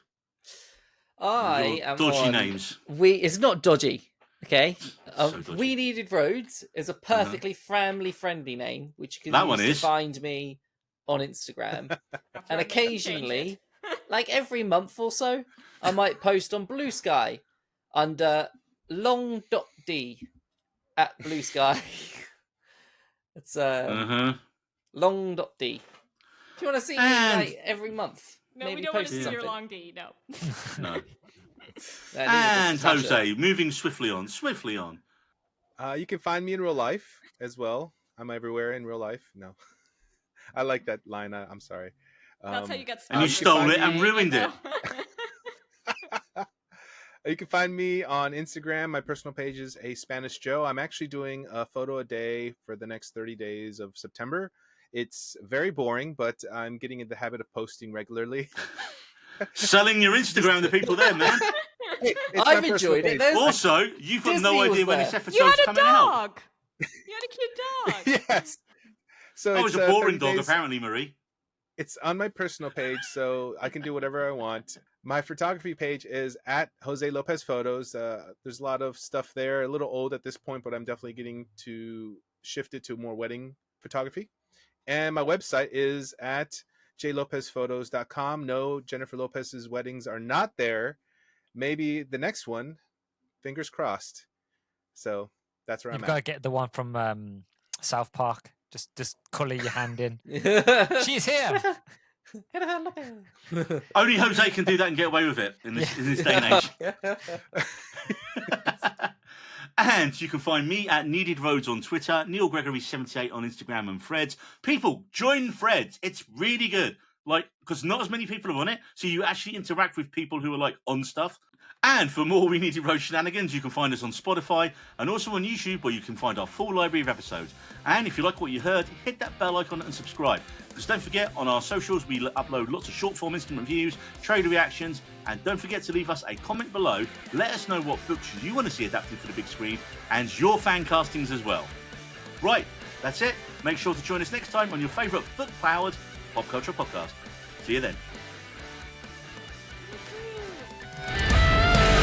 I Your am dodgy on... names. It's not dodgy, okay? So dodgy. We Needed Roads is a perfectly family-friendly name, which you That can one use to is. find me on Instagram. After And I make them change occasionally, it. like every month or so, I might post on Blue Sky under long.d at Blue Sky. It's long.d. Do you want to see me And- like every month? No, Maybe we don't want to post see your something? long D. No. No. Neither And does Natasha. Jose, moving swiftly on. You can find me in real life as well. I'm everywhere in real life. No, I like that line. I'm sorry. That's how you get And you started. stole it and me- ruined it. You can find me on Instagram. My personal page is A Spanish Joe. I'm actually doing a photo a day for the next 30 days of September. It's very boring, but I'm getting in the habit of posting regularly. Selling your Instagram to people there, man. It's my I've personal enjoyed it. page. There's Also, you've got no Disney was idea when there. this You episode's had a coming out. dog. You had a cute dog. Yes. So Oh, it's it's a boring 30 dog, days. apparently, Marie. It's on my personal page, so I can do whatever I want. My photography page is at Jose Lopez Photos. There's a lot of stuff there. A little old at this point, but I'm definitely getting to shift it to more wedding photography. And my website is at jlopezphotos.com. No, Jennifer Lopez's weddings are not there. Maybe the next one, fingers crossed. So that's where You've I'm got to at. get the one from South Park. Just colour your hand in. She's here. Only Jose can do that and get away with it in this day and age. And you can find me at Needed Roads on Twitter, Neil Gregory78 on Instagram and Threads. People, join Threads. It's really good. Like, because not as many people are on it, so you actually interact with people who are like on stuff. And for more We Needed Road shenanigans, you can find us on Spotify and also on YouTube, where you can find our full library of episodes. And if you like what you heard, hit that bell icon and subscribe. Because don't forget, on our socials, we upload lots of short-form instant reviews, trailer reactions, and don't forget to leave us a comment below. Let us know what books you want to see adapted for the big screen, and your fan castings as well. Right, that's it. Make sure to join us next time on your favourite book-powered pop culture podcast. See you then.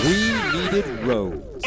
We Needed Roads.